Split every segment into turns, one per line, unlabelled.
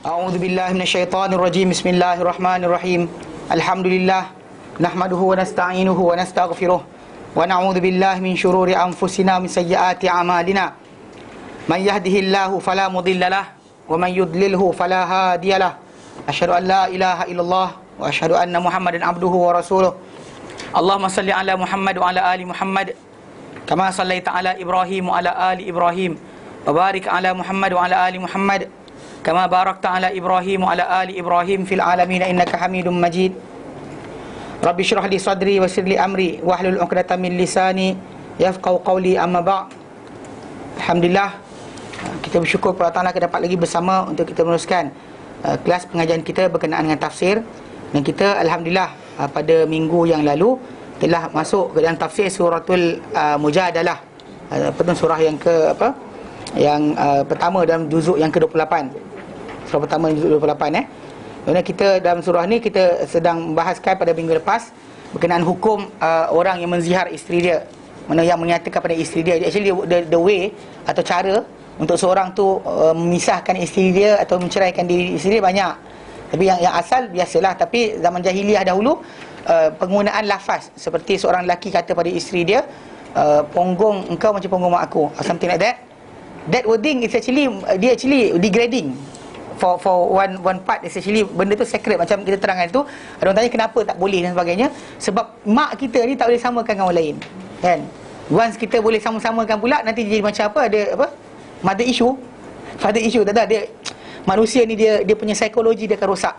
A'udzu billahi minasyaitonir rajim. Bismillahirrahmanirrahim. Alhamdulillah nahmaduhu wa nasta'inuhu wa nastaghfiruh wa na'udzu billahi min syururi anfusina min sayyiati a'malina. Man yahdihillahu fala mudhillalah wa man yudlilhu fala hadiyalah. Asyhadu an la ilaha illallah wa asyhadu anna Muhammadan abduhu wa rasuluh. Allahumma salli ala Muhammad wa ala ali Muhammad kama sallaita ala Ibrahim wa ala ali Ibrahim wa barik ala Muhammad wa ala ali Muhammad kama barakta ala Ibrahim wa ala ali Ibrahim fil alamin innaka Hamidum Majid. Rabbi shrah li sadri wa yassir li amri wahlul 'uqdatam min lisani yafqahu qawli, amma ba'd. Alhamdulillah, kita bersyukur kepada Allah Taala kita dapat lagi bersama untuk kita meneruskan kelas pengajian kita berkenaan dengan tafsir. Dan kita alhamdulillah pada minggu yang lalu telah masuk ke dalam tafsir suratul Mujadalah, surah yang pertama dalam juzuk yang ke-28. Surah pertama juzuk 28 Kerana kita dalam surah ni kita sedang membahaskan pada minggu lepas berkenaan hukum orang yang menzihar isteri dia, mana yang menyatakan pada isteri dia. Actually the way atau cara untuk seorang tu memisahkan isteri dia atau menceraikan diri isteri dia banyak. Tapi yang asal biasalah. Tapi zaman jahiliah dahulu penggunaan lafaz seperti seorang lelaki kata pada isteri dia, punggung engkau macam punggung mak aku, something like that. That wording is actually degrading. For one part is actually benda tu sacred. Macam kita terangkan tu, ada orang tanya kenapa tak boleh dan sebagainya. Sebab mak kita ni tak boleh samakan dengan orang lain, kan? Once kita boleh sama-samakan pula, nanti jadi macam mother issue, father issue. Tak ada, dia manusia ni dia punya psikologi dia akan rosak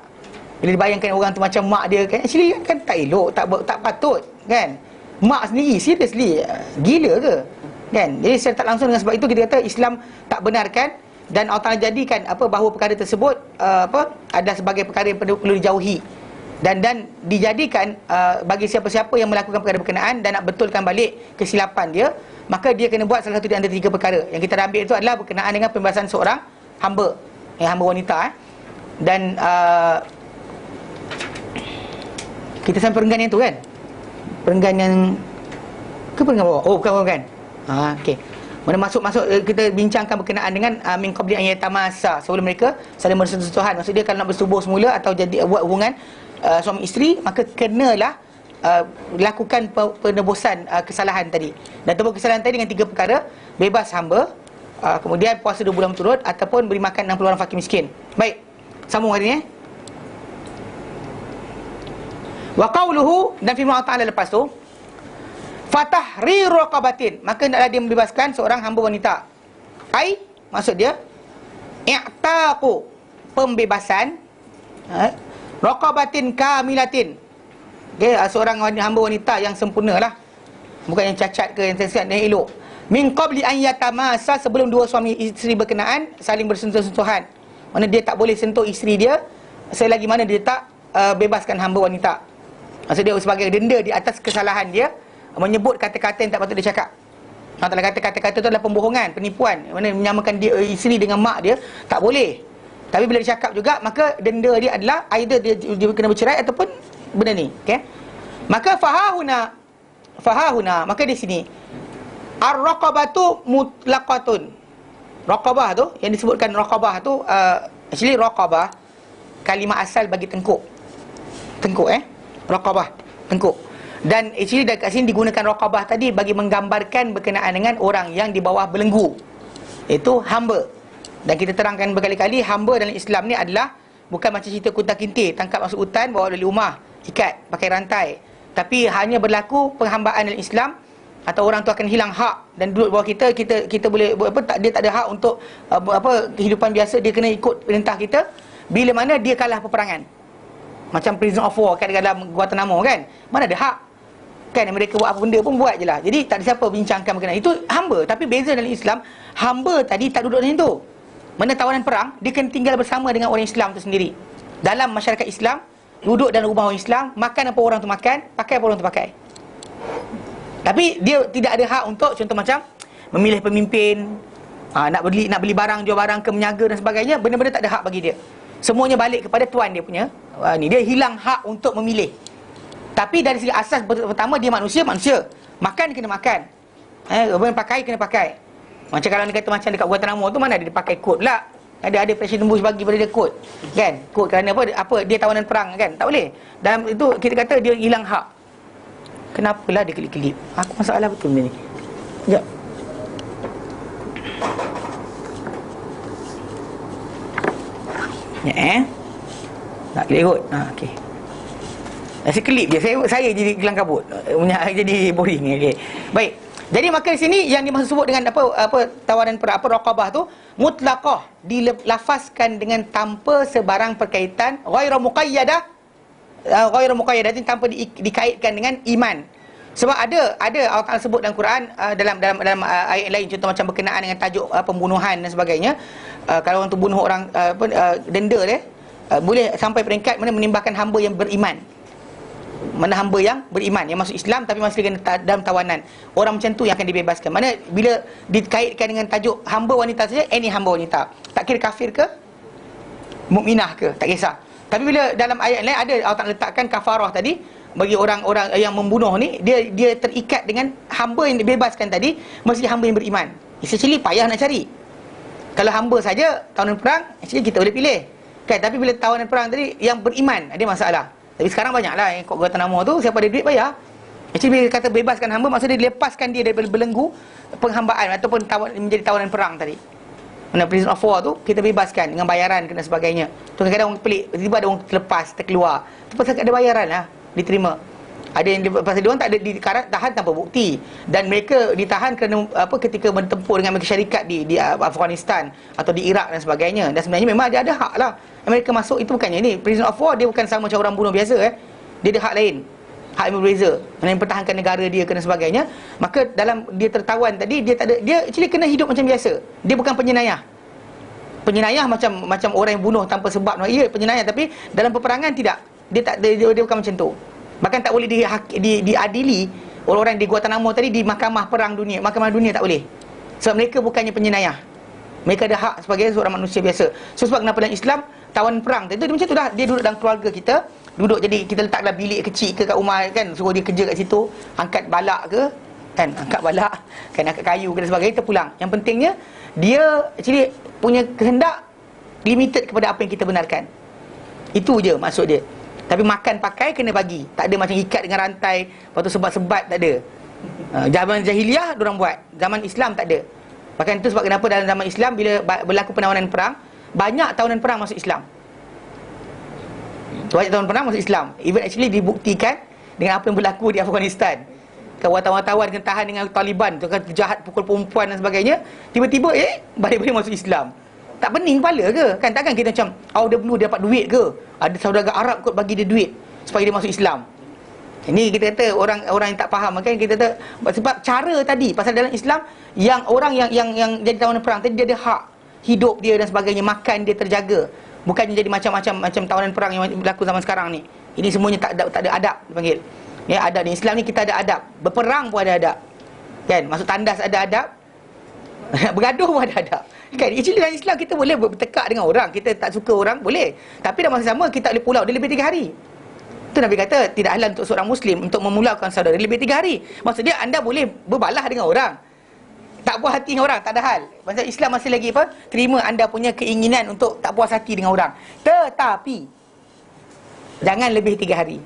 bila dibayangkan orang tu macam mak dia, kan? Actually kan tak elok, tak patut, kan? Mak sendiri seriously gila ke, kan? Jadi secara tak langsung dengan sebab itu kita kata Islam tak benarkan. Dan Allah Ta'ala jadikan bahawa perkara tersebut ada sebagai perkara yang perlu dijauhi. Dan dijadikan bagi siapa-siapa yang melakukan perkara berkenaan dan nak betulkan balik kesilapan dia, maka dia kena buat salah satu di antara tiga perkara. Yang kita dah ambil itu adalah berkenaan dengan pembebasan seorang hamba, hamba wanita. Dan kita sampai perenggan yang tu, kan? Perenggan yang ke perenggan bawah? Oh, bukan. Okey. Mana masuk kita bincangkan berkenaan dengan min qabli an yatamassa, sebelum mereka saling bersentuhan. Maksud dia kalau nak bersetubuh semula atau jadi buat hubungan suami isteri, maka kenalah lakukan penebusan kesalahan tadi. Dan tebus kesalahan tadi dengan tiga perkara: bebas hamba, kemudian puasa 2 bulan berturut, ataupun beri makan 60 orang fakir miskin. Baik, sambung hari ni. Wa qauluhu, dan firman Allah Ta'ala lepas tu, fatahriru raqabatin, maka hendaklah dia membebaskan seorang hamba wanita. Maksud dia i'taqu, pembebasan, raqabatin kamilatin, seorang hamba wanita yang sempurnalah, bukan yang cacat ke yang sesat dan elok. Min qabli an yatamassa, sebelum dua suami isteri berkenaan saling bersentuh-sentuhan. Mana dia tak boleh sentuh isteri dia selagi mana dia tak bebaskan hamba wanita. Maksud dia sebagai denda di atas kesalahan dia menyebut kata-kata yang tak patut dia cakap. Allah kata kata-kata itu adalah pembohongan, penipuan, mana menyamakan dia isteri dengan mak dia, tak boleh. Tapi bila dia cakap juga, maka denda dia adalah either dia kena bercerai ataupun benda ni, okey? Maka fahahuna, maka di sini ar-raqabatu mutlaqatun. Raqabah tu yang disebutkan raqabah tu actually raqabah kalimah asal bagi tengkuk. Raqabah, tengkuk. Dan actually dekat sini digunakan raqabah tadi bagi menggambarkan berkenaan dengan orang yang di bawah belenggu, iaitu hamba. Dan kita terangkan berkali-kali, hamba dalam Islam ni adalah bukan macam cerita kunta-kintir, tangkap masuk hutan, bawa dari rumah, ikat pakai rantai. Tapi hanya berlaku penghambaan dalam Islam, atau orang tu akan hilang hak dan duduk bawah kita boleh buat dia tak ada hak untuk kehidupan biasa, dia kena ikut perintah kita bila mana dia kalah peperangan. Macam prison of war kat dalam Guantanamo, kan? Mana ada hak, kan? Mereka buat apa benda pun buat je lah. Jadi tak ada siapa bincangkan berkenaan itu hamba. Tapi beza dalam Islam, hamba tadi tak duduk dalam itu. Mana tawanan perang, dia kena tinggal bersama dengan orang Islam tu sendiri. Dalam masyarakat Islam, duduk dalam rumah orang Islam, makan apa orang tu makan, pakai apa orang tu pakai. Tapi dia tidak ada hak untuk, contoh macam memilih pemimpin, nak beli barang, jual barang ke, menyaga dan sebagainya. Benda-benda tak ada hak bagi dia. Semuanya balik kepada tuan dia punya. Dia hilang hak untuk memilih. Tapi dari segi asas pertama, dia manusia. Makan kena makan, pakai kena pakai. Macam kalau dia kata macam dekat Guantanamo tu, mana dia pakai kod pula, Ada presiden Bush bagi pada dia kod, kan? Kod kerana apa dia tawanan perang, kan? Tak boleh. Dalam itu kita kata dia hilang hak. Kenapalah dia kelip-kelip? Aku masalah betul ni. Sekejap. Ya, tak kelip kot. Okey. Saya kelip je. Saya jadi kelang kabut. Jadi boring. Okey. Baik. Jadi maka di sini yang dimaksud sebut dengan apa tawanan perang, apa raqabah tu mutlaqah, dilafazkan dengan tanpa sebarang perkaitan, ghairu muqayyadah, itu tanpa dikaitkan dengan iman. Sebab ada Allah Taala sebut dalam Quran, dalam ayat lain, contoh macam berkenaan dengan tajuk pembunuhan dan sebagainya. Kalau orang tu bunuh orang, denda dia boleh sampai peringkat mana menimbahkan hamba yang beriman. Mana hamba yang beriman, yang masuk Islam tapi masih dalam tawanan. Orang macam tu yang akan dibebaskan. Mana bila dikaitkan dengan tajuk hamba wanita saja, any hamba wanita, tak kira kafir ke, mukminah ke, tak kisah. Tapi bila dalam ayat lain ada Allah Ta'ala letakkan kafarah tadi, bagi orang-orang yang membunuh ni, dia terikat dengan hamba yang dibebaskan tadi, mesti hamba yang beriman. Actually payah nak cari. Kalau hamba saja tawanan perang, actually kita boleh pilih, kan? Tapi bila tawanan perang tadi yang beriman, ada masalah. Tapi sekarang banyaklah yang kod Guantanamo tu, siapa ada duit bayar. Actually bila kata bebaskan hamba, maksudnya dia lepaskan dia daripada belenggu penghambaan ataupun menjadi tawanan perang tadi. Mana prison of war tu kita bebaskan dengan bayaran dan sebagainya. Tu kadang-kadang orang pelik, tiba-tiba ada orang terlepas, terkeluar. Tu pasal ada bayaran lah, diterima. Ada yang pasal dia orang tak ada ditahan tanpa bukti, dan mereka ditahan kerana ketika bertempur dengan Amerika Syarikat di Afghanistan atau di Iraq dan sebagainya. Dan sebenarnya memang dia ada hak lah. Amerika masuk itu bukannya ni prison of war, dia bukan sama macam orang bunuh biasa. Dia ada hak lain, hak yang berbeza, mana yang pertahankan negara dia dan sebagainya. Maka dalam dia tertawan tadi, dia tak ada, dia actually kena hidup macam biasa. Dia bukan penyenayah. Penyenayah macam orang yang bunuh tanpa sebab. Ya, penyenayah, tapi dalam peperangan tidak. Dia bukan macam tu. Bahkan tak boleh diadili orang-orang di Guantanamo tadi di mahkamah perang dunia. Mahkamah dunia tak boleh. Sebab mereka bukannya penyenayah. Mereka ada hak sebagai seorang manusia biasa. So sebab kenapa dalam Islam tawanan perang tu macam tu dah. Dia duduk dalam keluarga kita, duduk, jadi kita letaklah bilik kecil ke kat rumah, kan, suruh dia kerja kat situ, angkat balak ke, kan, angkat balak, kan, angkat kayu ke dan sebagainya, kita pulang. Yang pentingnya dia actually punya kehendak limited kepada apa yang kita benarkan. Itu je maksud dia. Tapi makan pakai kena bagi. Tak ada macam ikat dengan rantai, lepas tu sebat-sebat, tak ada. Zaman jahiliah diorang buat, zaman Islam tak ada. Bahkan itu sebab kenapa dalam zaman Islam bila berlaku penawanan perang, banyak tawanan perang masuk Islam. Banyak tawanan perang masuk Islam. Even actually dibuktikan dengan apa yang berlaku di Afghanistan. Wartawan-wartawan kena tahan dengan Taliban, tu kan jahat, pukul perempuan dan sebagainya. Tiba-tiba balik-balik masuk Islam. Tak pening kepala ke? Kan takkan kita macam out of the blue dia dapat duit ke? Ada saudara Arab kot bagi dia duit supaya dia masuk Islam. Ini kita kata orang yang tak faham, kan, kita kata sebab cara tadi, pasal dalam Islam yang orang yang jadi tawanan perang tadi, dia ada hak hidup dia dan sebagainya, makan dia terjaga. Bukannya jadi macam tawanan perang yang berlaku zaman sekarang ni. Ini semuanya tak ada adab dipanggil. Ya, adab di Islam ni kita ada adab. Berperang pun ada adab. Kan, masuk tandas ada adab. Bergaduh pun ada adab. Kan, actually dalam Islam kita boleh bertekak dengan orang, kita tak suka orang boleh. Tapi dalam masa sama kita boleh pulau dia lebih 3 hari. Itu Nabi kata tidak halal untuk seorang Muslim untuk memulaukan saudara lebih 3 hari. Maksudnya anda boleh berbalah dengan orang, tak puas hati dengan orang, tak ada hal. Pasal Islam masih lagi terima anda punya keinginan untuk tak puas hati dengan orang. Tetapi jangan lebih 3 hari.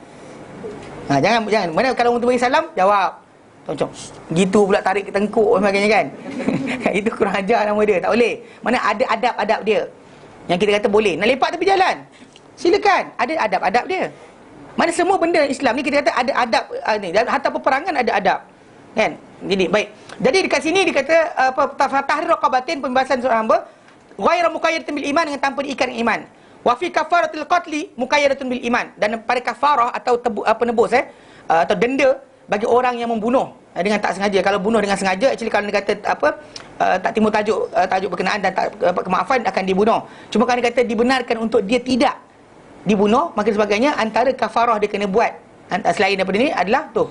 Jangan. Mana kalau orang tu bagi salam, jawab. Macam gitu pula, tarik ke tengkuk dan sebagainya, kan. Itu kurang ajar nama dia. Tak boleh. Mana ada adab-adab dia yang kita kata boleh. Nak lepak tepi jalan, silakan, ada adab-adab dia. Mana semua benda Islam ni kita kata ada adab ni. Hatta peperangan ada adab, kan. Jadi baik. Jadi dekat sini dia kata tahrir raqabatin, pembebasan seorang hamba, ghairu muqayyadatin bil iman, dengan tanpa diikat dengan iman. Wa fi kafaratil qatli muqayyadatun bil iman, dan pada kafarah atau penebus atau denda bagi orang yang membunuh dengan tak sengaja. Kalau bunuh dengan sengaja, actually kalau dia kata tak timbul tajuk berkenaan dan tak kemaafan, akan dibunuh. Cuma kalau dia kata dibenarkan untuk dia tidak dibunuh, maka sebagainya, antara kafarah dia kena buat selain daripada ni adalah tu,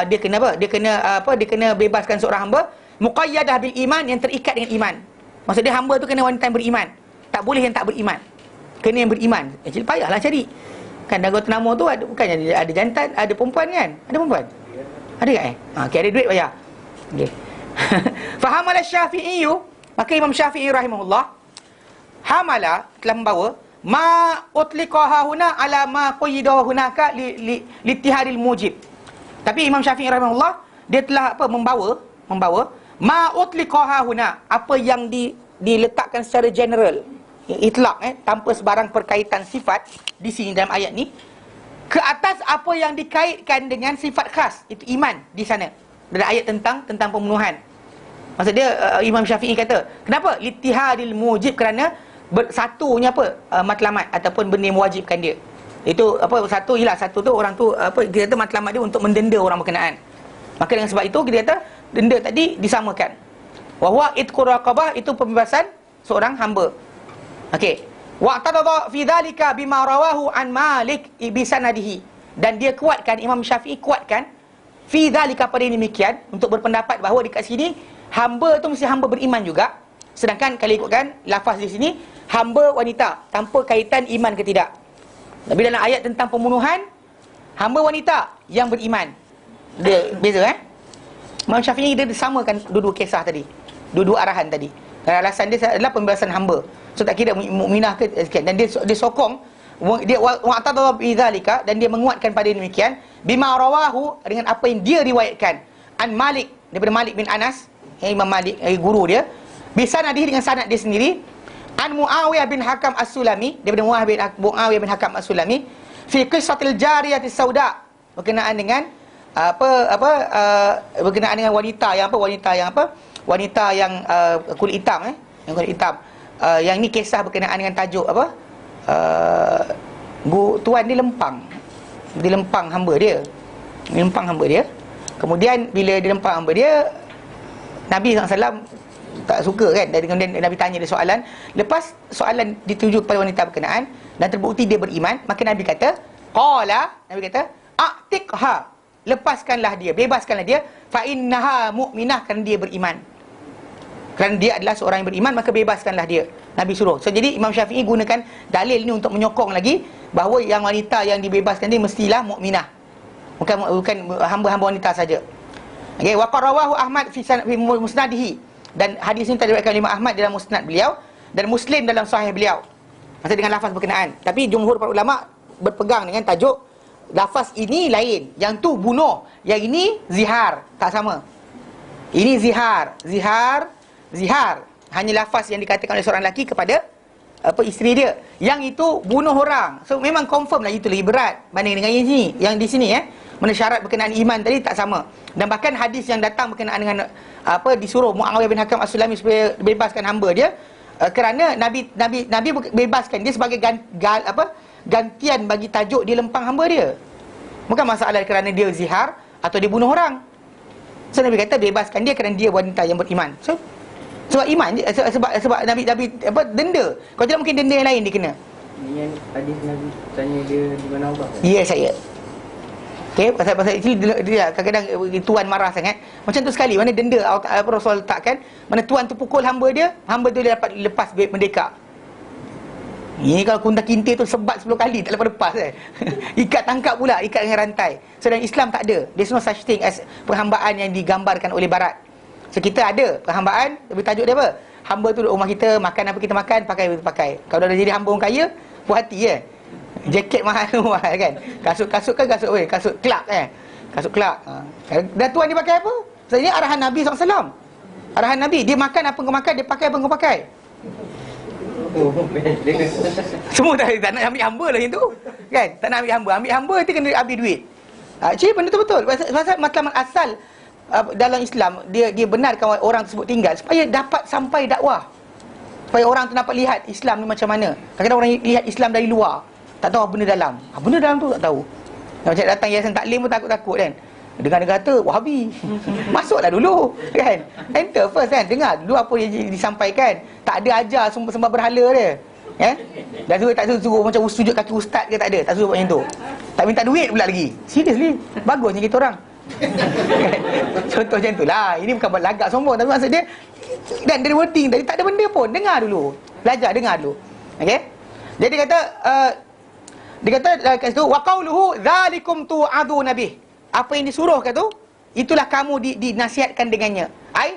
dia kena apa? Dia kena bebaskan seorang hamba muqayyadah bil iman, yang terikat dengan iman. Maksudnya hamba tu kena wanita yang beriman. Tak boleh yang tak beriman. Kena yang beriman. Actually payahlah cari. Kan dalam Guantanamo tu bukannya ada jantan, ada perempuan, kan? Ada perempuan? Ada tak okey, ada duit bayar. Okey. Faham al-Syafi'i, maka Imam Syafi'i rahimahullah hamala, telah membawa ma utliqaha huna ala ma qayyidahu hunaka litihadil mujib. Tapi Imam Syafi'i rahimahullah, dia telah membawa ma utliqaha huna, apa yang diletakkan secara general, itlaq, tanpa sebarang perkaitan sifat di sini dalam ayat ni, ke atas apa yang dikaitkan dengan sifat khas, itu iman di sana dalam ayat tentang pembunuhan. Maksud dia, Imam Syafi'i kata, kenapa litihadil mujib? Kerana satunya matlamat ataupun benda yang mewajibkan dia. Itu satu tu orang tu kita kata matlamat dia untuk mendenda orang berkenaan. Maka dengan sebab itu kita kata denda tadi disamakan. Wa huwa itqur raqabah, itu pembebasan seorang hamba. Okey. Wa tadadha fi dhalika bima rawahu an Malik bi sanadihi, dan dia kuatkan, Imam Syafi'i kuatkan fi dhalika, pada demikian, untuk berpendapat bahawa dekat sini hamba tu mesti hamba beriman juga. Sedangkan kalau ikutkan lafaz di sini hamba wanita tanpa kaitan iman ke tidak. Tapi dalam ayat tentang pembunuhan, hamba wanita yang beriman. Dia beza Imam Syafi'i dia samakan dua-dua kisah tadi, dua-dua arahan tadi. Dan alasan dia adalah pembebasan hamba. So tak kira mukminah ke sekian. Dan dia sokong, dia wa'tadha bi dzalika, dan dia menguatkan pada demikian bima rawahu, dengan apa yang dia riwayatkan an Malik, daripada Malik bin Anas, Imam Malik guru dia, bisa nadih dengan sanad dia sendiri, an Muawiyah bin Hakam As-Sulami, daripada Muawiyah bin Hakam As-Sulami, fi qissatil jariyatis sauda, berkenaan dengan berkenaan dengan wanita yang kulit hitam, yang kulit hitam. Yang ni kisah berkenaan dengan tajuk tuan dia lempang hamba dia. Kemudian bila dia lempang hamba dia, Nabi SAW tak suka kan. Dan kemudian Nabi tanya dia soalan. Lepas soalan dituju kepada wanita berkenaan dan terbukti dia beriman, maka Nabi kata, a'tiqha, lepaskanlah dia, bebaskanlah dia, fa innaha mu'minah, kerana dia beriman. Kerana dia adalah seorang yang beriman, maka bebaskanlah dia. Nabi suruh. So jadi Imam Syafi'i gunakan dalil ni untuk menyokong lagi bahawa yang wanita yang dibebaskan dia mestilah mukminah. Bukan hamba-hamba wanita saja. Okey, wa qarawahu Ahmad fi musnadihi, dan hadis ini diriwayatkan oleh Imam Ahmad dalam musnad beliau, dan Muslim dalam sahih beliau. Maksud dengan lafaz berkenaan. Tapi jumhur para ulama berpegang dengan tajuk lafaz ini lain. Yang tu bunuh, yang ini zihar, tak sama. Ini zihar hanya lafaz yang dikatakan oleh seorang lelaki kepada isteri dia. Yang itu bunuh orang. So memang confirm lah itu lagi berat banding dengan yang ini. Yang di sini mana syarat berkenaan iman tadi tak sama. Dan bahkan hadis yang datang berkenaan dengan disuruh Muawiyah bin Hakam As-Sulami supaya bebaskan hamba dia, kerana Nabi bebaskan dia sebagai gantian bagi tajuk dia lempang hamba dia. Bukan masalah kerana dia zihar atau dia bunuh orang. So Nabi kata bebaskan dia kerana dia wanita yang beriman. So sebab iman je, sebab Nabi denda. Kalau tidak mungkin denda yang lain dia kena.
Yang hadis Nabi tanya dia di mana Allah.
Ya, saya. Okey, pasal itu dia kadang-kadang tuan marah sangat. Macam tu sekali, mana denda Rasul letakkan, mana tuan tu pukul hamba dia dia dapat lepas merdeka. Ini kalau kunta kintir tu sebat 10 kali tak lepas ikat tangkap pula, ikat dengan rantai. So dalam Islam tak ada. There's no such thing as perhambaan yang digambarkan oleh barat. So kita ada perhambaan, tapi tajuk dia apa? Hamba tu duduk rumah kita, makan apa kita makan, pakai apa kita pakai. Kalau dah jadi hamba orang kaya, puas hati jaket mahal kan. Kasut kan kasut Clark kasut Clark. Dan tuan dia pakai apa? Sebenarnya arahan Nabi SAW. Arahan Nabi, dia makan apa kau makan, dia pakai apa kau pakai. Semua tak nak ambil hamba lah yang tu kan. Tak nak ambil hamba tu kena ambil duit. Cik benda tu betul. Pasal matlamat asal dalam Islam, dia benarkan orang tersebut tinggal supaya dapat sampai dakwah, supaya orang tu dapat lihat Islam ni macam mana. Kadang-kadang orang lihat Islam dari luar, tak tahu apa benda dalam. Benda dalam tu tak tahu. Macam datang yayasan taklim pun takut-takut kan. Dengar kata Wahabi. Masuklah dulu kan. Enter first kan. Dengar dulu apa yang disampaikan. Tak ada ajar sembah berhala dia. Dan tak suruh macam sujud kaki ustaz ke, tak ada. Tak suruh buat macam tu. Tak minta duit pula lagi. Seriously. Bagusnya kita orang. Contoh macam tu lah. Ini bukan buat lagak sombong, tapi maksud dia, dan dari wording tadi tak ada benda pun. Dengar dulu. Belajar, dengar dulu. Okey. Jadi dia kata kat situ, wa qauluhu dzalikum tu'adu nabih. Apa yang disuruh kat tu, itulah kamu dinasihatkan dengannya. Ai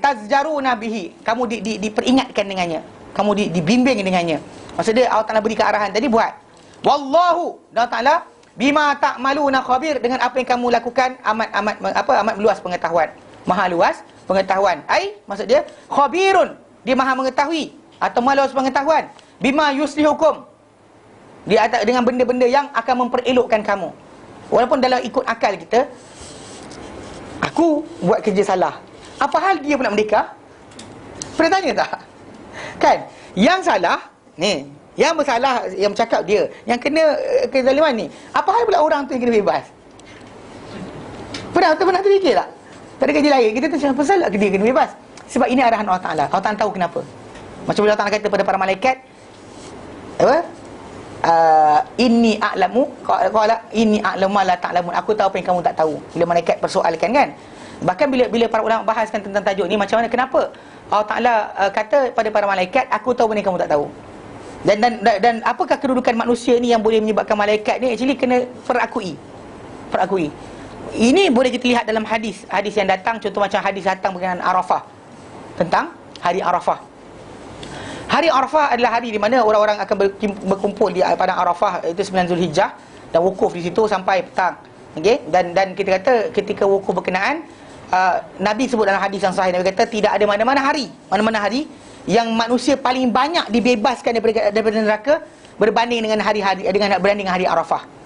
tazjaru nabihi, kamu diperingatkan dengannya. Kamu dibimbing dengannya. Maksud dia Allah Ta'ala berikan arahan tadi, buat. Wallahu, Allah Ta'ala bima ta'maluna khabir, dengan apa yang kamu lakukan amat luas pengetahuan. Maha luas pengetahuan. Maksud dia khabirun, dia maha mengetahui atau maha luas pengetahuan. Bima yuslihukum, dia dengan benda-benda yang akan memperelokkan kamu. Walaupun dalam ikut akal kita, aku buat kerja salah, apa hal dia pula merdeka? Pernah tanya tak? Kan? Yang salah ni, yang bersalah, yang bercakap dia, yang kena kezaliman ni, apa hal pula orang tu yang kena bebas? Pernah terfikir tak? Tak ada kerja lain, kita tu apa salah dia kena bebas? Sebab ini arahan Allah Ta'ala. Allah Ta'ala tahu kenapa. Macam bila Allah Ta'ala kata pada para malaikat, apa? Inni a'lamu, qala inni a'lamu ma la ta'lamun, aku tahu apa yang kamu tak tahu. Bila malaikat persoalkan kan. Bahkan bila para ulama bahaskan tentang tajuk ni, macam mana, kenapa Allah Ta'ala kata pada para malaikat, aku tahu benda yang kamu tak tahu. Dan apakah kedudukan manusia ni yang boleh menyebabkan malaikat ni actually kena perakui. Ini boleh kita lihat dalam hadis yang datang. Contoh macam hadis datang berkenaan Arafah, tentang hari Arafah. Hari Arafah adalah hari di mana orang-orang akan berkumpul di padang Arafah, itu 9 Zulhijjah, dan wukuf di situ sampai petang. Okey, dan kita kata ketika wukuf berkenaan, Nabi sebut dalam hadis yang sahih, Nabi kata tidak ada mana-mana hari yang manusia paling banyak dibebaskan daripada neraka berbanding dengan hari Arafah.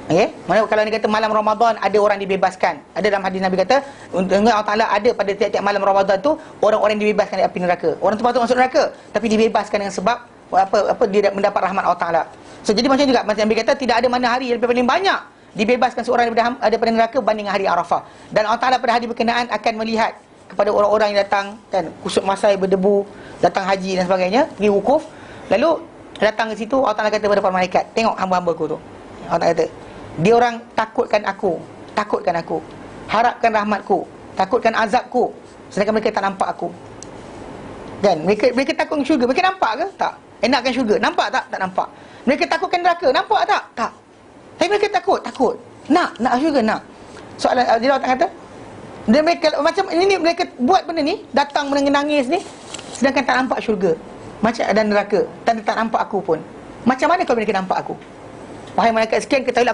Okey, mana kalau dia kata malam Ramadan ada orang dibebaskan, ada dalam hadis Nabi kata Allah Ta'ala ada pada tiap-tiap malam Ramadan tu orang-orang yang dibebaskan dari api neraka. Orang tu patut masuk neraka tapi dibebaskan dengan sebab apa dia mendapat rahmat Allah Ta'ala. So jadi macam juga Nabi kata tidak ada mana hari yang paling banyak dibebaskan seorang daripada neraka berbanding hari Arafah. Dan Allah Ta'ala pada hari berkenaan akan melihat kepada orang-orang yang datang kan, kusut masai berdebu, datang haji dan sebagainya, pergi wukuf, lalu datang ke situ, Allah Ta'ala kata kepada para malaikat, tengok hamba-hambaku tu. Allah Ta'ala kata, dia orang takutkan aku, harapkan rahmatku, takutkan azabku, sedangkan mereka tak nampak aku. Kan? Mereka takut syurga, mereka nampak ke? Tak. Enakkan syurga, nampak tak? Tak nampak. Mereka takutkan neraka, nampak tak? Tak. Tapi mereka takut. Nak syurga, nak. Soalan dia Allah kata, dan mereka macam ini, mereka buat benda ni, datang menangis ni, sedangkan tak nampak syurga, macam ada neraka, dan tak nampak aku pun. Macam mana kalau mereka nampak aku? Wahai malaikat sekian, ketahuilah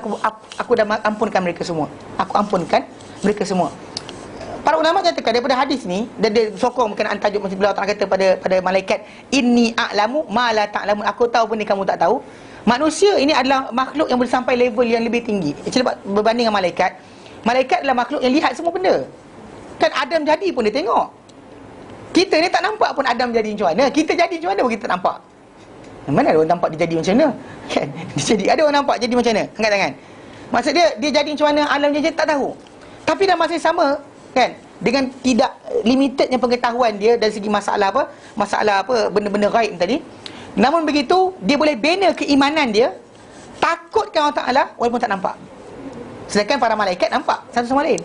aku dah ampunkan mereka semua. Aku ampunkan mereka semua. Para ulama katakan daripada hadis ni, dan dia sokong berkenaan tajuk macam beliau kata pada malaikat, inni a'lamu ma la ta'lamun, aku tahu benda kamu tak tahu. Manusia ini adalah makhluk yang boleh sampai level yang lebih tinggi. Actually berbanding dengan malaikat, malaikat adalah makhluk yang lihat semua benda. Kan Adam jadi pun dia tengok. Kita ni tak nampak pun Adam jadi macam mana. Kita jadi macam mana pun kita tak nampak. Mana ada orang nampak dia jadi macam mana? Kan? Jadi ada orang nampak jadi macam mana? Angkat tangan. Maksud dia jadi macam mana, alam dia tak tahu. Tapi dalam masa yang sama kan, dengan tidak limitednya pengetahuan dia dari segi masalah benda-benda ghaib tadi, namun begitu dia boleh bina keimanan dia, takutkan Allah Ta'ala walaupun tak nampak. Sedangkan para malaikat nampak satu sama lain.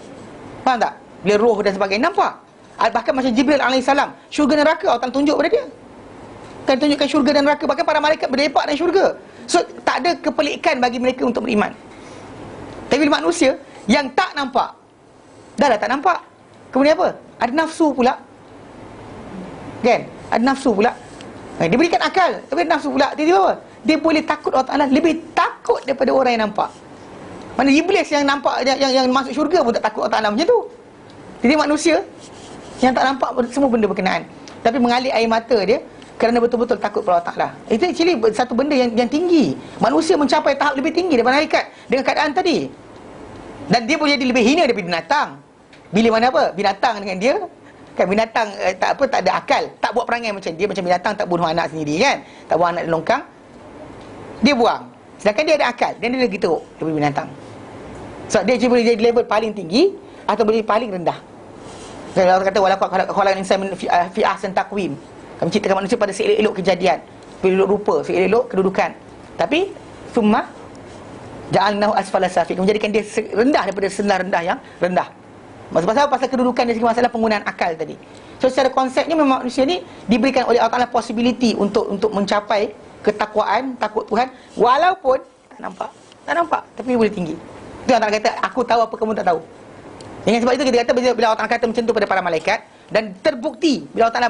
Faham tak? Bila roh dan sebagainya nampak. Bahkan macam Jibril AS, syurga neraka Allah Ta'ala tunjuk pada dia, kan, tunjukkan syurga dan neraka. Bahkan para malaikat berlepak dalam syurga. So tak ada kepelikan bagi mereka untuk beriman. Tapi manusia yang tak nampak, dah tak nampak, kemudian apa? Ada nafsu pula, kan? Ada nafsu pula. Dia berikan akal, tapi ada nafsu pula. Tiba-tiba apa? Dia boleh takut Allah Ta'ala, lebih takut daripada orang yang nampak. Mana iblis yang nampak, yang masuk syurga pun tak takut Allah Ta'ala macam tu. Jadi manusia yang tak nampak semua benda berkenaan, tapi mengalir air mata dia kerana betul-betul takut pada Allah Ta'ala. Itu actually satu benda yang tinggi. Manusia mencapai tahap lebih tinggi daripada malaikat dengan keadaan tadi. Dan dia boleh jadi lebih hina daripada binatang. Bila mana apa? Binatang dengan dia, kan, binatang tak ada akal, tak buat perangai macam dia. Macam binatang tak bunuh anak sendiri, kan, tak buang anak di longkang, dia buang. Sedangkan dia ada akal, dan dia lagi teruk daripada binatang. So dia boleh jadi level paling tinggi atau boleh paling rendah. Dan Allah kata walaqad khalaqal insana fi ahsani taqwim. Kami ciptakan manusia pada seelok-elok kejadian, seelok rupa, seelok kedudukan. Tapi summa ja'alnahu asfala safil, menjadikan dia rendah daripada senar rendah yang rendah. Pasal kedudukan dari segi masalah penggunaan akal tadi. So secara konsepnya memang manusia ni diberikan oleh Allah Ta'ala possibility untuk mencapai ketakwaan, takut Tuhan, walaupun tak nampak, tapi boleh tinggi. Itu Allah Ta'ala kata, aku tahu apa kamu tak tahu. Dengan sebab itu kita kata, bila Allah Ta'ala kata macam tu pada para malaikat, dan terbukti bila Allah Ta'ala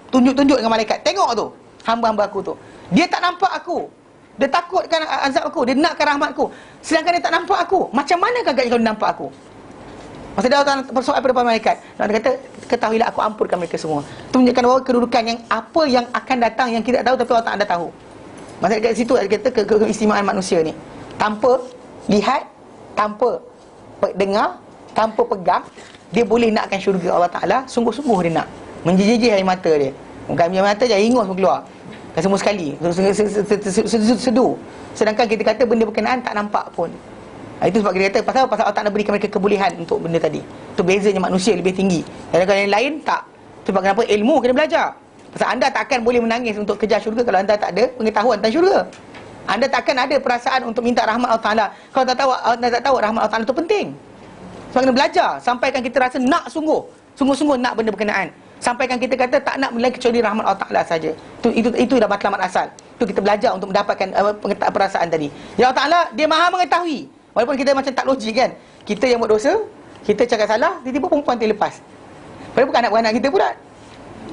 tunjuk dengan malaikat, tengok tu, hamba-hamba aku tu. Dia tak nampak aku. Dia takutkan azab aku, dia nakkan rahmatku. Sedangkan dia tak nampak aku. Macam mana agaknya kalau dia nampak aku? Masa dia Allah bersoal pada para malaikat, Allah kata, ketahuilah aku ampunkan mereka semua. Itu menunjukkan bahawa kedudukan yang apa yang akan datang yang kita tak tahu, tapi Allah Ta'ala tahu. Maksudnya kat situ dia kata keistimewaan manusia ni. Tanpa lihat, tanpa dengar, tanpa pegang, dia boleh nakkan syurga Allah Ta'ala. Sungguh-sungguh dia nak. Menjijih air mata dia. Bukan air mata je, air ingus pun keluar. Dan semua sekali sedu. Sedangkan kita kata benda berkenaan tak nampak pun. Itu sebab kita kata pasal Allah Ta'ala berikan mereka kebolehan untuk benda tadi. Itu bezanya manusia lebih tinggi. Dan kalau yang lain tak. Sebab kenapa ilmu kena belajar. Pasal anda takkan boleh menangis untuk kejar syurga kalau anda tak ada pengetahuan tentang syurga. Anda takkan ada perasaan untuk minta rahmat Allah Ta'ala kalau anda tak tahu rahmat Allah Ta'ala itu penting. Sebab kena belajar. Sampaikan kita rasa nak sungguh-sungguh nak benda berkenaan. Sampaikan kita kata tak nak benda kecuali rahmat Allah Ta'ala saja. Itu dah matlamat asal. Itu kita belajar untuk mendapatkan perasaan tadi. Ya Allah Ta'ala, dia maha mengetahui. Walaupun kita macam tak logik kan. Kita yang buat dosa, kita cakap salah, tiba-tiba perempuan terlepas. Padahal bukan anak-anak kita pula.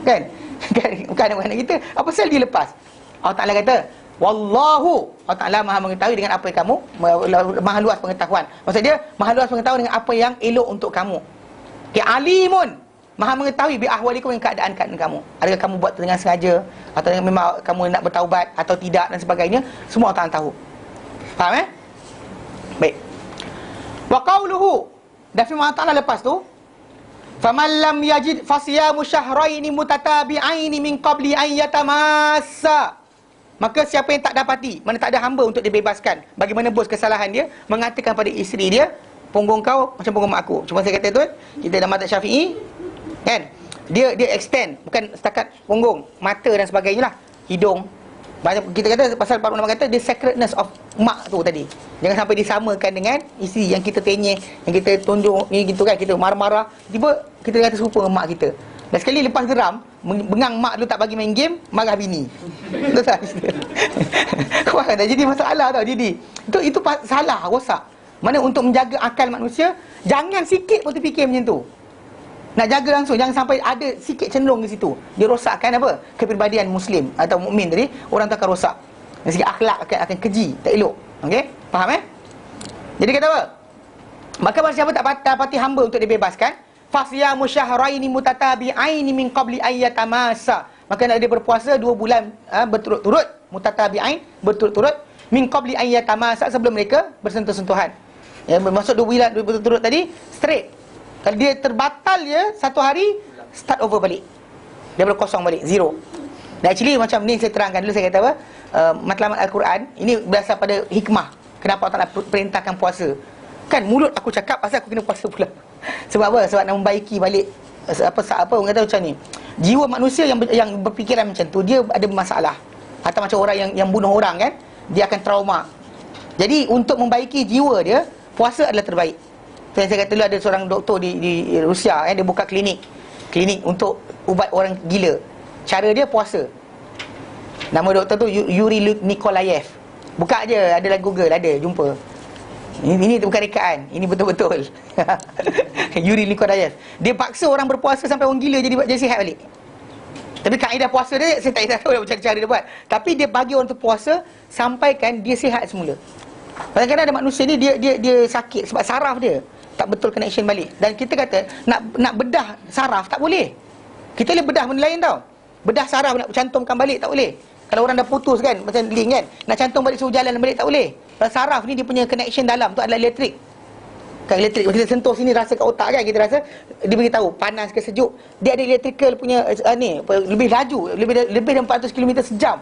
Kan? Bukan anak-anak kita. Apa pasal dia lepas? Allah Ta'ala kata, Wallahu, Allah Ta'ala maha mengetahui dengan apa yang kamu, maha luas pengetahuan. Maksud dia, maha luas pengetahuan dengan apa yang elok untuk kamu. Ya alimun, maha mengetahui bi ahwalikum, dengan keadaan kamu. Adakah kamu buat dengan sengaja, atau memang kamu nak bertaubat atau tidak dan sebagainya. Semua Allah Ta'ala tahu. Faham Baik. Wa qauluhu, dan firman Allah Ta'ala lepas tu, faman lam yajid fasiyamu syahraini mutatabi'aini min qabli an yatamassa. Maka siapa yang tak dapati, mana tak ada hamba untuk dibebaskan bagi menebus kesalahan dia, mengatakan pada isteri dia, punggung kau macam punggung mak aku. Cuma saya kata tu kan, kita dalam mazhab Syafi'i kan, dia extend, bukan setakat punggung, mata dan sebagainya lah, hidung. Kita kata pasal para ulama kata dia sacredness of mak tu tadi. Jangan sampai disamakan dengan isteri yang kita tenyeh, yang kita tunjuk ni gitu kan, kita marah-marah, tiba kita kata serupa dengan mak kita. Dan sekali lepas geram, bengang mak dulu tak bagi main game, marah bini. Betul tak? Kau dah jadi masalah tau Didi. Itu salah, rosak. Mana untuk menjaga akal manusia, jangan sikit pun terfikir macam tu. Nak jaga langsung, jangan sampai ada sikit cenderung di situ. Dia rosakkan apa? Kepribadian Muslim atau mukmin tadi, orang tu akan rosak. Dan segi akhlak akan keji, tak elok. Okey? Faham Jadi kata apa? Maka barang siapa tak dapati hamba untuk dibebaskan, fasyamu syahraini mutatabi'aini min qabli ayyatamassa. Maka nak dia berpuasa 2 bulan berturut-turut, mutatabi'ain, berturut-turut, min qabli ayyatamassa, sebelum mereka bersentuh-sentuhan. Ya, bermaksud 2 bulan berturut-turut tadi straight. Kalau dia terbatal je 1 hari, start over balik. Dia berkosong balik, zero. Dan actually macam ni saya terangkan dulu, saya kata apa? Matlamat Al-Quran, ini berasal pada hikmah. Kenapa Allah Ta'ala perintahkan puasa? Kan mulut aku cakap, pasal aku kena puasa pula. Sebab apa? Sebab nak membaiki balik apa orang kata macam ni. Jiwa manusia yang berfikiran macam tu, dia ada masalah. Atau macam orang yang bunuh orang kan, dia akan trauma. Jadi untuk membaiki jiwa dia, puasa adalah terbaik. Saya kata dulu ada seorang doktor di Rusia dia buka klinik untuk ubat orang gila. Cara dia puasa. Nama doktor tu Yuri Nikolaev. Buka je, ada dalam Google, ada, jumpa. Ini bukan rekaan, ini betul-betul. Yuri Nikolaev. Dia paksa orang berpuasa sampai orang gila jadi sihat balik. Tapi kaedah puasa dia, saya tak tahu macam cara dia buat. Tapi dia bagi orang tu puasa sampaikan dia sihat semula. Kadang-kadang ada manusia ni dia sakit sebab saraf dia tak betul connection balik. Dan kita kata nak bedah saraf tak boleh. Kita boleh bedah benda lain tau. Bedah saraf nak cantumkan balik tak boleh. Kalau orang dah putus kan, macam link kan, nak cantum balik suruh jalan balik tak boleh. Kalau saraf ni dia punya connection dalam tu adalah elektrik. Kan elektrik, kita sentuh sini rasa kat otak kan, kita rasa dia beritahu panas ke sejuk. Dia ada electrical punya lebih laju, lebih dari 400 km sejam.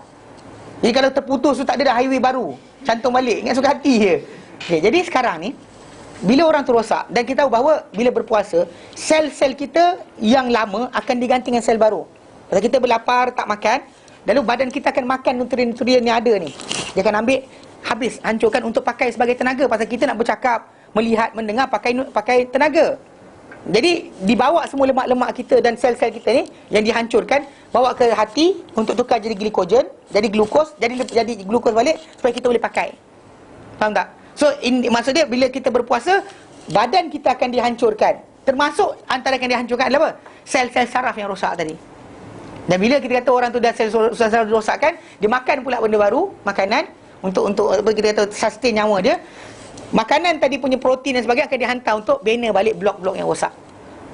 Jadi kalau terputus tu tak ada dah highway baru, cantum balik, ingat suka hati je. Okay, jadi sekarang ni bila orang tu rosak, dan kita tahu bahawa bila berpuasa, sel-sel kita yang lama akan diganti dengan sel baru. Kalau kita berlapar, tak makan, lalu badan kita akan makan nutrien-nutrien yang ada ni. Dia akan ambil, habis, hancurkan untuk pakai sebagai tenaga. Pasal kita nak bercakap, melihat, mendengar, pakai tenaga. Jadi dibawa semua lemak-lemak kita dan sel-sel kita ni yang dihancurkan, bawa ke hati untuk tukar jadi glikogen, jadi glukos, jadi glukos balik supaya kita boleh pakai. Faham tak? So maksud dia bila kita berpuasa, badan kita akan dihancurkan. Termasuk antara yang dihancurkan adalah apa? Sel-sel saraf yang rosak tadi. Dan bila kita kata orang tu dah sel rosakkan, dia makan pula benda baru, makanan untuk apa kita kata sustain nyawa dia. Makanan tadi punya protein dan sebagainya akan dihantar untuk bina balik blok-blok yang rosak.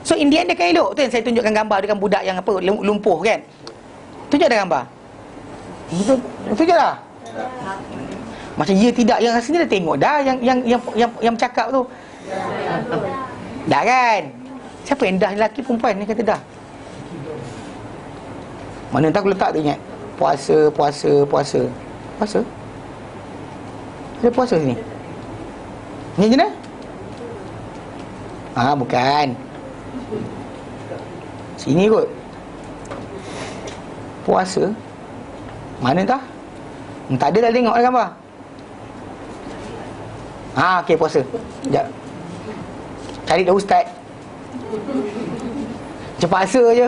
So in the end dia akan elok. Tu yang saya tunjukkan gambar dengan budak yang apa lumpuh kan. Tunjuk ada gambar. Tunjuk dah. Macam ya tidak, yang rasanya dah tengok dah yang bercakap tu. Dah kan? Siapa yang dah, lelaki perempuan ni kata dah. Mana entah aku letak tu ingat. Puasa. Ada puasa sini. Ni je dah? Bukan. Sini kot. Puasa. Mana entah? Tak ada dah tengok dah gambar. Okey, puasa. Sekejap. Cari dah ustaz. Macam paksa je.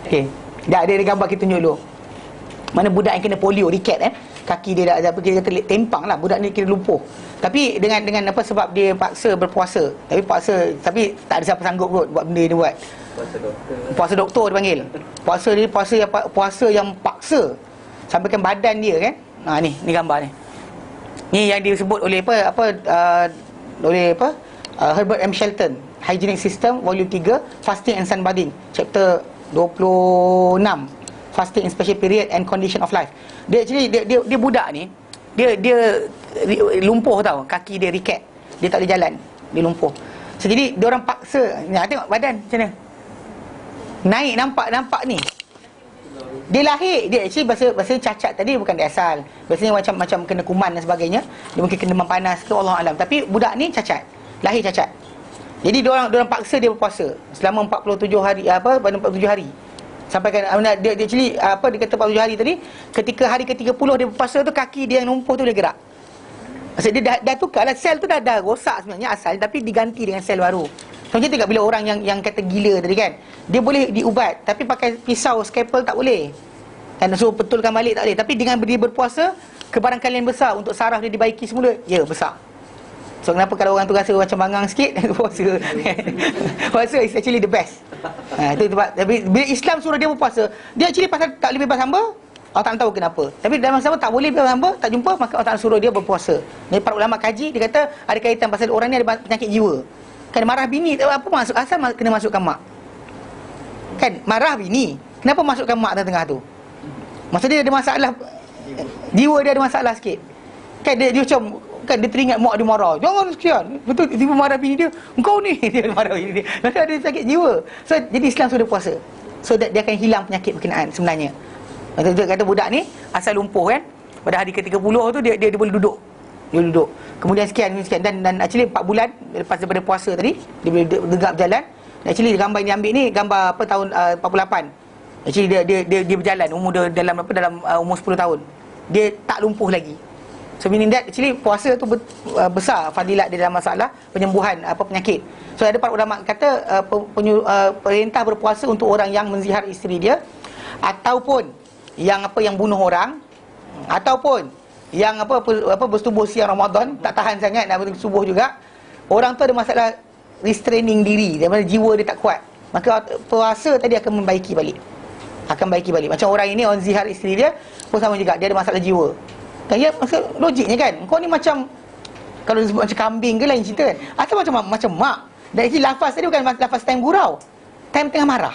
Okey. Dah ada gambar kita tunjuk dulu. Mana budak yang kena polio, riket kaki dia dah apa kita kata tempang lah, budak ni kira lumpuh. Tapi dengan apa sebab dia paksa berpuasa. Tapi tak ada siapa sanggup kot buat benda dia buat. Puasa doktor dia panggil. Puasa yang paksa sampaikan badan dia kan. Ni gambar ni. Ni yang disebut oleh Herbert M. Shelton, Hygienic System Volume 3, Fasting and Sunbathing, Chapter 26, Fasting in Special Period and Condition of Life. Dia actually dia budak ni, dia lumpuh tau, kaki dia riket, dia tak boleh jalan, dia lumpuh. So, jadi dia orang paksa, tengok badan macam mana. Naik nampak ni. Dia lahir, dia actually bahasa cacat tadi bukan dia asal. Biasanya macam kena kuman dan sebagainya. Dia mungkin kena demam panas ke, Allah alam. Tapi budak ni cacat, lahir cacat. Jadi dia orang paksa dia berpuasa selama 47 hari 47 hari. Sampaikan dia actually dia kata 47 hari tadi, ketika hari ke-30 dia berpuasa tu, kaki dia yang lumpuh tu boleh gerak. Maksud dia dah tukarlah, sel tu dah rosak sebenarnya asal, tapi diganti dengan sel baru. Macam tu bila orang yang kata gila tadi kan, dia boleh diubat, tapi pakai pisau, scalpel tak boleh. Dan suruh betulkan balik tak boleh. Tapi dengan dia berpuasa, kebarangkalian besar untuk saraf dia dibaiki semula, besar. So kenapa kalau orang tu rasa macam bangang sikit, puasa. Puasa is actually the best. Itu sebab bila Islam suruh dia berpuasa, dia actually pasal tak boleh bebas hamba, Allah tak tahu kenapa. Tapi dalam masa tak boleh bebas hamba, tak jumpa, maka Allah tak suruh dia berpuasa. Jadi para ulama kaji, dia kata ada kaitan pasal orang ni ada penyakit jiwa. Kan marah bini, apa masuk asal kena masukkan mak. Kan marah bini, kenapa masukkan mak tengah tu? Maksudnya dia ada masalah, jiwa dia ada masalah sikit. Kan dia macam, kan dia teringat mak dia marah, jangan sekian, betul, tiba marah bini dia, engkau ni, dia marah bini dia. Maksudnya ada sakit jiwa. So jadi Islam sudah puasa, so that dia akan hilang penyakit berkenaan sebenarnya. Maksudnya kata budak ni asal lumpuh kan, pada hari ke-30 tu dia boleh duduk. Dia duduk. Kemudian sekian dan actually 4 bulan lepas daripada puasa tadi, dia boleh tegak berjalan. Actually gambar yang dia ambil ni gambar tahun 48. Actually dia berjalan umur dia dalam umur 10 tahun. Dia tak lumpuh lagi. So meaning that actually puasa tu besar fadilat dia dalam masalah penyembuhan penyakit. So ada para ulama kata perintah berpuasa untuk orang yang menzihar isteri dia, ataupun yang bunuh orang, ataupun yang bersetubuh siang Ramadan, tak tahan sangat nak bersubuh juga. Orang tu ada masalah restraining diri, daripada jiwa dia tak kuat, maka puasa tadi akan membaiki balik. Macam orang ini, orang zihar isteri dia pun sama juga, dia ada masalah jiwa. Kan ya, maksud logiknya kan, kau ni macam, kalau disebut macam kambing ke lain cerita kan, atau macam mak. Dan actually lafaz tadi bukan lafaz time gurau, time tengah marah.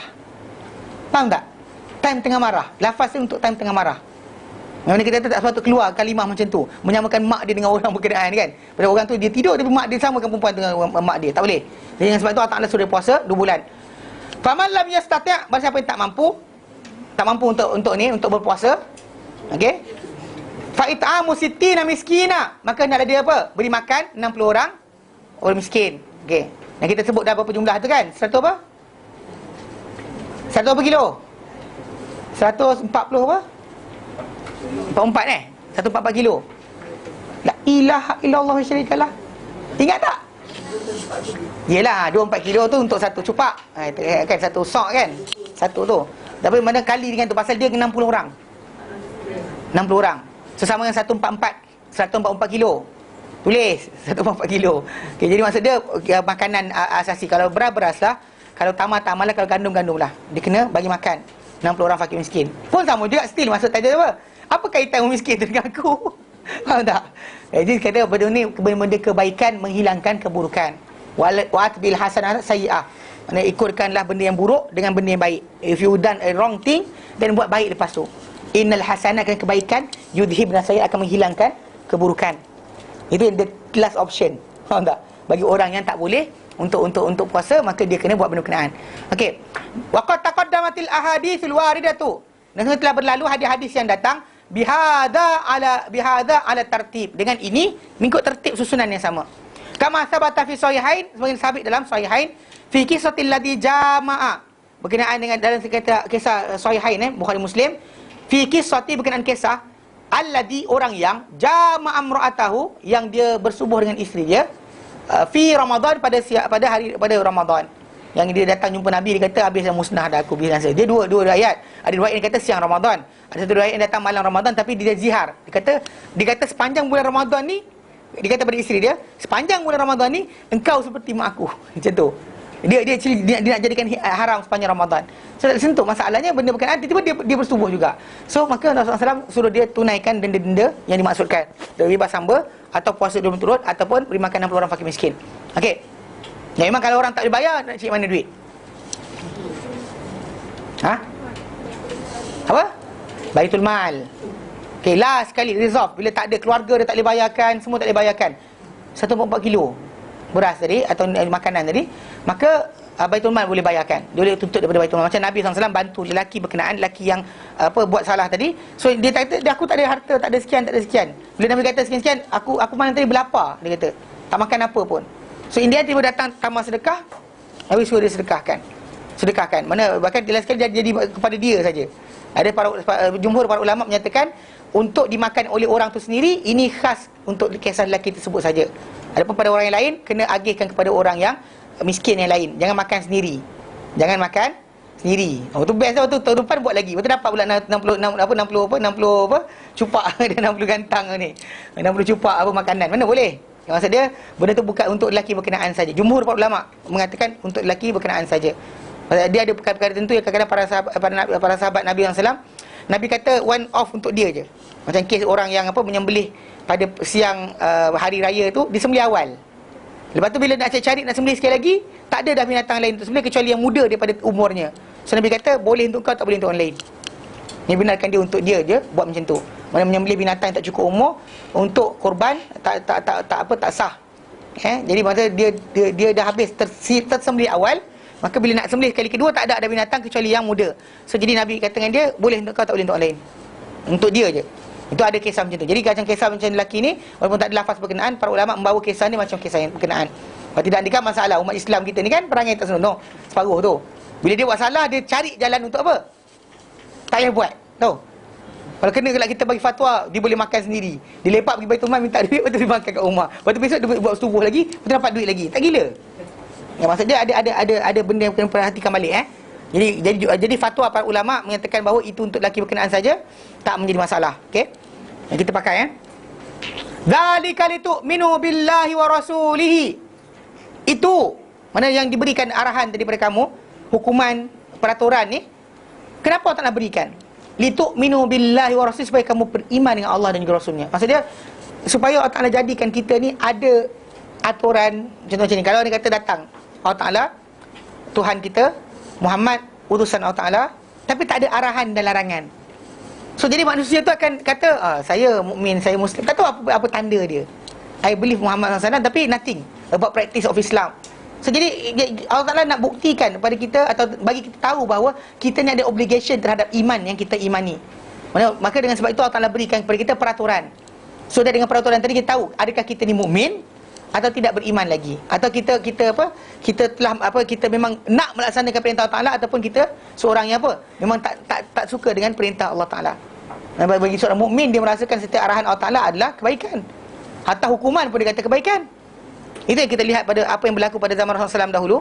Faham tak? Time tengah marah, lafaz ni untuk time tengah marah. Yang kita tak sepatutnya keluar kalimah macam tu, menyamakan mak dia dengan orang berkenaan kan. Pada orang tu dia tidur, tapi mak dia samakan perempuan dengan mak dia, tak boleh. Jadi dengan sebab tu Allah Ta'ala suruh puasa 2 bulan. Faman lam yastati', barang siapa yang tak mampu untuk berpuasa, okey, fa it'amu sittina miskina, maka hendaklah dia beri makan 60 orang miskin. Okey, dan kita sebut dah berapa jumlah tu kan, 100 apa 100 kilo, 140 apa 144 kilo. La ilaha illallah wa syarikalah. Ingat tak? Yelah, 24 kilo tu untuk satu cupak. Kan satu sok kan. Satu tu. Tapi mana kali dengan tu, pasal dia 60 orang. 60 orang. Sesama dengan 144 kilo. Tulis 144 kilo. Okay, jadi maksud dia makanan asasi. Kalau beras lah, Kalau tamar lah, kalau gandum lah. Dia kena bagi makan 60 orang fakir miskin. Pun sama juga, still masuk tajuk apa? Apa kaitan orang miskin tu dengan aku? Faham tak? Jadi kata benda ni, benda kebaikan menghilangkan keburukan. Wa'atbil hasanah sayyi'ah. Maksudnya ikutkanlah benda yang buruk dengan benda yang baik. If you done a wrong thing, then buat baik lepas tu. Innal hasanah, kan kebaikan, yudhibna sayyi'ah, akan menghilangkan keburukan. Itu the last option. Faham tak? Bagi orang yang tak boleh untuk puasa, maka dia kena buat benda berkenaan. Okey. Waqad taqaddamatil ahaditsul waridatu. Dan telah berlalu hadis-hadis yang datang bihadza ala tartib. Dengan ini mengikut tertib susunan yang sama. Kama sabata fi sahihain, sebagai sabit dalam sahihain, fi qisatil ladzi jama'a. Berkenaan dengan dalam kisah sahihain Bukhari Muslim, fi qisati berkenaan kisah alladzi, orang yang jama'a imra'atahu, yang dia bersubuh dengan isteri dia, fi Ramadan, pada Ramadan. Yang dia datang jumpa Nabi, dia kata habis dah musnah dah aku bilang saya. Dia dua ayat. Ada riwayat yang kata siang Ramadan, ada satu riwayat yang datang malam Ramadan, tapi dia zihar. Dia kata sepanjang bulan Ramadan ni, dia kata pada isteri dia, sepanjang bulan Ramadan ni engkau seperti mak aku. Macam tu. Dia nak jadikan haram sepanjang Ramadan. So sentuh masalahnya benda berkenaan, tiba-tiba dia bersubuh juga. So maka Rasulullah SAW suruh dia tunaikan denda-denda yang dimaksudkan, bebas hamba, atau puasa 20 turut, ataupun beri makan 60 orang fakir miskin. Okey. Ya, memang kalau orang tak boleh bayar, nak cari mana duit? Apa? Baitul mal. Okey, last sekali resolve. Bila tak ada keluarga, dia tak boleh bayarkan, semua tak boleh bayarkan 1.4 kilo beras tadi, atau makanan tadi, maka Baitul Mal boleh bayarkan. Dia boleh tuntut daripada Baitul Mal. Macam Nabi SAW bantu lelaki berkenaan, lelaki yang buat salah tadi. So dia kata, aku tak ada harta, tak ada sekian. Bila Nabi kata sekian-sekian, aku malam tadi berlapar, dia kata. Tak makan apa pun. So India tiba datang tambah sedekah, Nabi suruh dia sedekahkan. Mana bahkan jelas sekali dia jadi kepada dia saja. Ada jumhur para ulama menyatakan untuk dimakan oleh orang tu sendiri, ini khas untuk kisah lelaki tersebut saja. Adapun pada orang yang lain, kena agihkan kepada orang yang miskin yang lain. Jangan makan sendiri. Tu best tu, tahun depan buat lagi. Betul dapat pula 60 cupak dan 60 gantang ni. 60 cupak makanan. Mana boleh? Maksud dia, benda tu bukan untuk lelaki berkenaan saja. Jumhur para ulama mengatakan untuk lelaki berkenaan saja. Dia ada perkara-perkara tertentu yang kadang-kadang para sahabat Nabi SAW, Nabi kata one off untuk dia je. Macam kes orang yang menyembelih pada siang hari raya tu, disembelih awal. Lepas tu bila nak cari nak sembelih sekali lagi, tak ada dah binatang lain untuk sembelih kecuali yang muda daripada umurnya. So Nabi kata boleh untuk kau, tak boleh untuk orang lain. Ini benarkan dia untuk dia je buat macam tu. Mana menyembelih binatang yang tak cukup umur untuk korban tak sah. Jadi masa dia dah habis tersembelih awal, maka bila nak sembelih kali kedua tak ada binatang kecuali yang muda. So jadi Nabi kata dengan dia, boleh untuk kau, tak boleh untuk orang lain. Untuk dia je. Itu ada kisah macam tu. Jadi macam kisah macam lelaki ni, walaupun tak ada lafaz berkenaan, para ulama membawa kisah ni macam kisah yang berkenaan. Kalau tidak, ni kan masalah umat Islam kita ni kan perangai tak senonoh. Separuh tu, bila dia buat salah, dia cari jalan untuk apa? Tak payah buat. Tahu? Kalau kena kita bagi fatwa, dia boleh makan sendiri. Dia lepak pergi Baitul Mal minta duit, lepas tu dia makan kat rumah. Lepas tu besok dia buat subuh lagi, lepas tu dapat duit lagi. Tak gila? Ya, maksud dia ada benda yang kena perhatikan balik. Jadi fatwa para ulama menyatakan bahawa itu untuk lelaki berkenaan saja, tak menjadi masalah. Okey? Yang kita pakai Dzalika litu'minu billahi wa rasulihi. Itu mana yang diberikan arahan daripada kamu, hukuman, peraturan ni. Kenapa tak nak berikan? Litu'minu billahi wa rasulihi, supaya kamu beriman dengan Allah dan juga Rasulnya. Maksud dia supaya Allah Ta'ala jadikan kita ni ada aturan. Contoh macam ni, kalau dia kata datang Allah Ta'ala, Tuhan kita Muhammad, utusan Allah Ta'ala, tapi tak ada arahan dan larangan. So jadi manusia tu akan kata, saya mukmin, saya Muslim. Tak tahu apa tanda dia. I believe Muhammad SAW, tapi nothing about practice of Islam. So jadi Allah Ta'ala nak buktikan kepada kita, atau bagi kita tahu bahawa kita ni ada obligation terhadap iman yang kita imani. Maka dengan sebab itu Allah Ta'ala berikan kepada kita peraturan. So dengan peraturan tadi kita tahu adakah kita ni mukmin atau tidak beriman lagi, atau kita memang nak melaksanakan perintah Allah Ta'ala, ataupun kita seorang yang memang tak suka dengan perintah Allah Ta'ala. Bagi seorang mukmin, dia merasakan setiap arahan Allah Ta'ala adalah kebaikan. Hatta hukuman pun dia kata kebaikan. Itu yang kita lihat pada apa yang berlaku pada zaman Rasulullah SAW dahulu.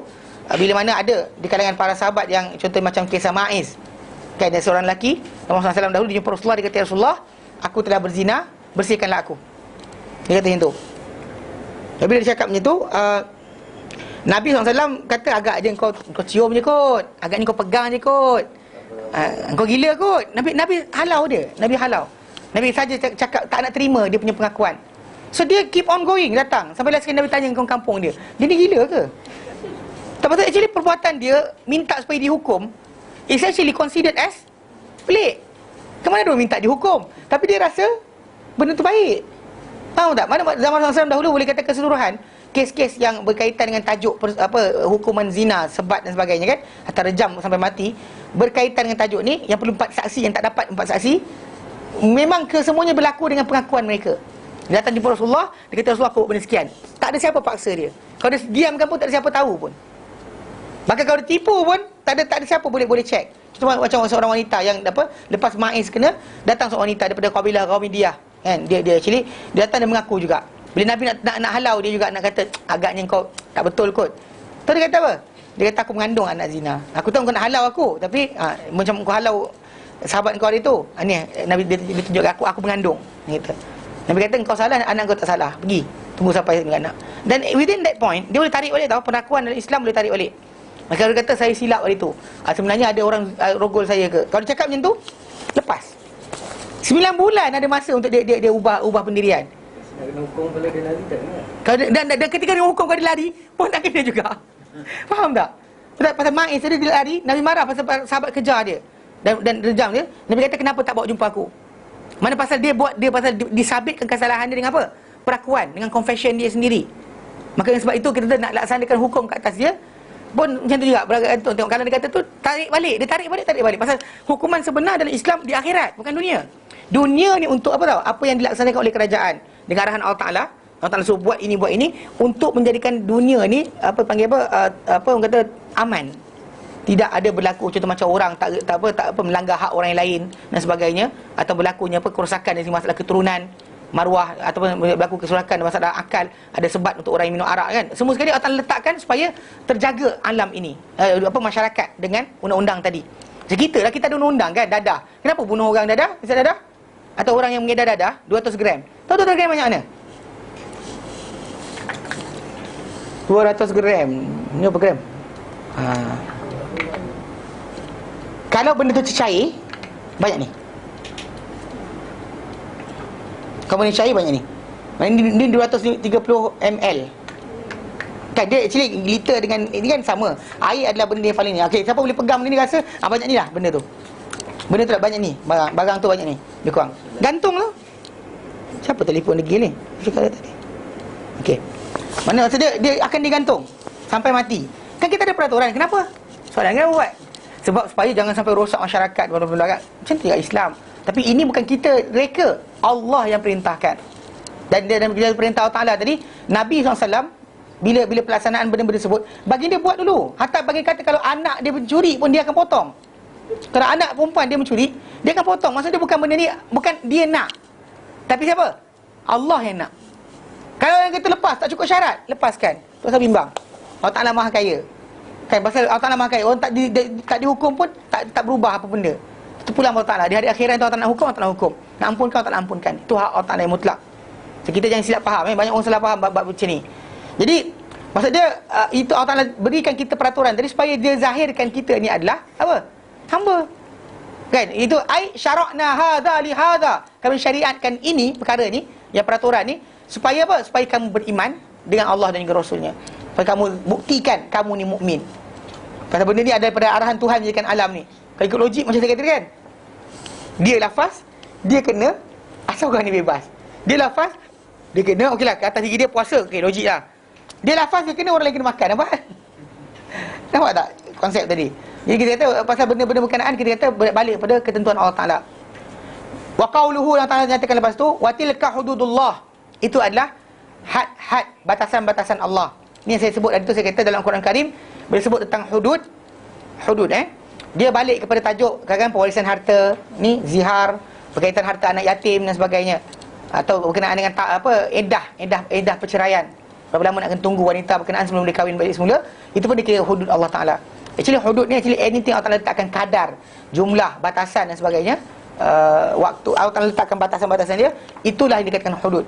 Bila mana ada di kalangan para sahabat yang contoh macam kisah Ma'iz, kan, ada seorang lelaki Rasulullah SAW dahulu, dia jumpa Rasulullah, dia kata, Rasulullah, aku telah berzina, bersihkanlah aku. Dia kata macam tu. Bila dia cakap macam tu, Nabi SAW kata agak je kau cium je kot, agaknya kau pegang je kot, kau gila kot. Nabi halau dia. Nabi halau. Nabi saja cakap tak nak terima dia punya pengakuan. So dia keep on going, datang sampai last sekali Nabi tanya kampung dia ni gila ke? Tak patut. Actually perbuatan dia minta supaya dihukum is actually considered as pelik. Kemana dia minta dihukum, tapi dia rasa benda tu baik. Faham tak? Mana zaman Rasulullah dahulu boleh kata keseluruhan kes-kes yang berkaitan dengan tajuk hukuman zina, sebat dan sebagainya kan, atau rejam sampai mati, berkaitan dengan tajuk ni yang perlu 4 saksi, yang tak dapat 4 saksi, memang kesemuanya berlaku dengan pengakuan mereka. Dia datang jumpa Rasulullah, dia kata Rasulullah aku buat benda sekian. Tak ada siapa paksa dia. Kalau dia diamkan pun tak ada siapa tahu pun. Bahkan kalau dia tipu pun tak ada siapa boleh check. Cuma macam seorang wanita yang lepas Maiz kena, datang seorang wanita daripada kabilah Qamidiyah kan, dia actually dia datang dan mengaku juga. Bila Nabi nak halau dia juga, nak kata agaknya kau tak betul kot. Tahu dia kata apa? Dia kata aku mengandung anak zina. Aku tahu kau nak halau aku, tapi macam kau halau sahabat kau hari tu. Ni Nabi dia tunjuk aku mengandung. Dia kata. Nabi kata kau salah, anak kau tak salah. Pergi tunggu sampai anak. Dan within that point dia boleh tarik balik, tahu pengakuan dalam Islam boleh tarik balik. Maka dia kata saya silap hari tu, sebenarnya ada orang rogol saya ke. Kalau dia cakap macam tu, lepas 9 bulan ada masa untuk dia ubah pendirian.
Nak kena hukum kalau dia lari tak kena.
Dan ketika dia hukum kalau dia lari pun tak kena juga. Faham tak? Pasal Maiz dia lari, Nabi marah pasal sahabat kejar dia dan rejam dia. Nabi kata kenapa tak bawa jumpa aku? Mana pasal dia pasal disabitkan kesalahan dia dengan apa? Perakuan, dengan confession dia sendiri. Maka sebab itu kita nak laksanakan hukum kat atas dia pun macam tu juga. Bergantung tengok kalau dia kata tu tarik balik. Pasal hukuman sebenar dalam Islam di akhirat, bukan dunia. Dunia ni untuk apa tahu? Apa yang dilaksanakan oleh kerajaan dengan arahan Allah Taala. Allah Taala suruh buat ini untuk menjadikan dunia ni orang kata aman. Tidak ada berlaku contoh macam orang tak melanggar hak orang yang lain dan sebagainya, atau berlakunya kerosakan dari masalah keturunan, maruah, ataupun berlaku kerosakan masalah akal, ada sebat untuk orang yang minum arak kan. Semua sekali Allah Taala letakkan supaya terjaga alam ini, masyarakat dengan undang-undang tadi. Macam kita ada undang-undang kan, dadah. Kenapa bunuh orang dadah? Misal dadah? Atau orang yang mengedar dadah 200 gram. Tahu 200 gram banyak mana? 200 gram. Ini berapa gram? Kalau benda tu cair, banyak ni. Kalau benda cair banyak ni. Ini 230 ml. Kan dia actually liter dengan ini kan sama. Air adalah benda yang paling ni. Okey, siapa boleh pegang benda ni rasa banyak ni lah benda tu. Benda tu lah banyak ni. Barang tu banyak ni. Lebih kurang. Gantung lah. Siapa telefon lagi ni? Cakap tadi. Okey. Mana maksud dia akan digantung sampai mati. Kan kita ada peraturan. Kenapa? Soalan kenapa buat? Sebab supaya jangan sampai rosak masyarakat benda-benda kan. Macam tu kat Islam. Tapi ini bukan kita reka, Allah yang perintahkan. Dan dalam perintah Allah Taala tadi, Nabi SAW bila pelaksanaan benda-benda tersebut, bagi dia buat dulu. Hatta bagi kata kalau anak dia mencuri pun dia akan potong. Kalau anak perempuan dia mencuri, dia akan potong. Maksudnya bukan benda ni, bukan dia nak, tapi siapa? Allah yang nak. Kalau yang kata lepas, tak cukup syarat, lepaskan. Tak usah bimbang. Allah Ta'ala Maha Kaya. Kan pasal Allah Ta'ala Maha Kaya, orang tak dihukum pun tak berubah apa benda. Itu pula Allah Ta'ala. Di hari akhirat Allah Ta'ala nak hukum, Allah Ta'ala hukum. Nak ampunkan, Allah Ta'ala ampunkan. Itu hak Allah Ta'ala yang mutlak. So, kita jangan silap faham. Banyak orang salah faham bab macam ni. Jadi maksud dia itu Allah Ta'ala berikan kita peraturan tadi supaya dia zahirkan kita ni adalah apa? Hamba. Kan? Itu ai syarakna hadza li hadza. Kami syariatkan ini, perkara ni, yang peraturan ni supaya apa? Supaya kamu beriman dengan Allah dan juga Rasulnya. Supaya kamu buktikan kamu ni mukmin. Pasal benda ni ada daripada arahan Tuhan menjadikan alam ni. Kalau ikut logik macam saya kata kan, dia lafaz, dia kena, asal orang ni bebas. Dia lafaz, dia kena, okeylah, ke atas gigi dia puasa, okey, logik lah. Dia lafaz, dia kena, orang lain kena makan, nampak? Nampak tak konsep tadi? Jadi kita kata, pasal benda-benda berkenaan, kita kata balik pada ketentuan Allah Ta'ala. Wa qawluhu, yang Ta'ala nyatakan lepas tu, wa tilka hududullah. Itu adalah had-had, batasan-batasan Allah. Ni yang saya sebut tadi tu, saya kata dalam Quran Karim, bila sebut tentang hudud, dia balik kepada tajuk kadang pewarisan harta, ni zihar, berkaitan harta anak yatim dan sebagainya, atau berkenaan dengan edah perceraian. Berapa lama nak kena tunggu wanita berkenaan sebelum dia kahwin balik semula, itu pun dikira hudud Allah Ta'ala. Actually hudud ni anything Allah Ta'ala letakkan kadar, jumlah, batasan dan sebagainya, waktu Allah Ta'ala letakkan batasan-batasan dia, itulah yang dikatakan hudud.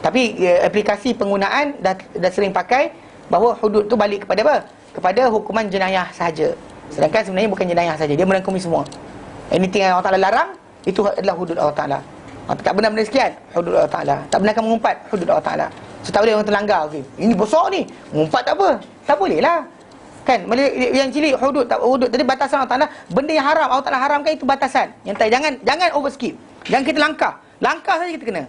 Tapi aplikasi penggunaan dah sering pakai bahawa hudud tu balik kepada apa? Kepada hukuman jenayah sahaja. Sedangkan sebenarnya bukan jenayah saja, dia merangkumi semua. Anything yang Allah Ta'ala larang, itu adalah hudud Allah Ta'ala. Tak benar benda sekian, hudud Allah Ta'ala. Tak benarkan mengumpat, hudud Allah Ta'ala. So tak boleh orang terlanggar. Okay, ini besar ni, mengumpat tak apa. Tak boleh lah. Kan, yang cilik hudud, tak hudud tadi batasan Allah Ta'ala. Benda yang haram, Allah Ta'ala haramkan itu batasan. Yang tak, jangan over skip. Jangan kita langkah saja kita kena.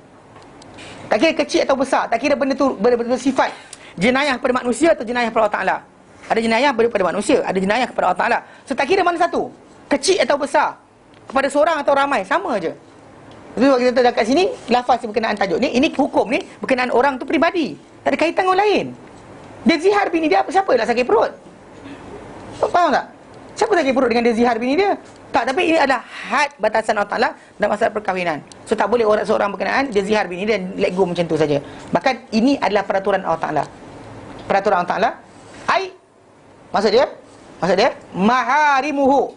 Tak kira kecil atau besar, tak kira benda tu bersifat jenayah pada manusia atau jenayah kepada Allah Ta'ala. Ada jenayah kepada manusia, ada jenayah kepada Allah Ta'ala. So tak kira mana satu, kecil atau besar, kepada seorang atau ramai, sama aja. Jadi kalau kita dekat sini, lafaz berkenaan tajuk ni, ini hukum ni berkenaan orang tu peribadi, tak ada kaitan dengan orang lain. Dia zihar bini dia, siapa nak sakit perut? Faham tak? Siapa sakit perut dengan dia zihar bini dia? Tak, tapi ini adalah had batasan Allah Ta'ala dalam masalah perkahwinan. So tak boleh seorang berkenaan dia zihar bini dia dan let go macam tu saja. Bahkan ini adalah peraturan Allah Ta'ala. Peraturan Allah Ta'ala, maksud dia maharimuhu.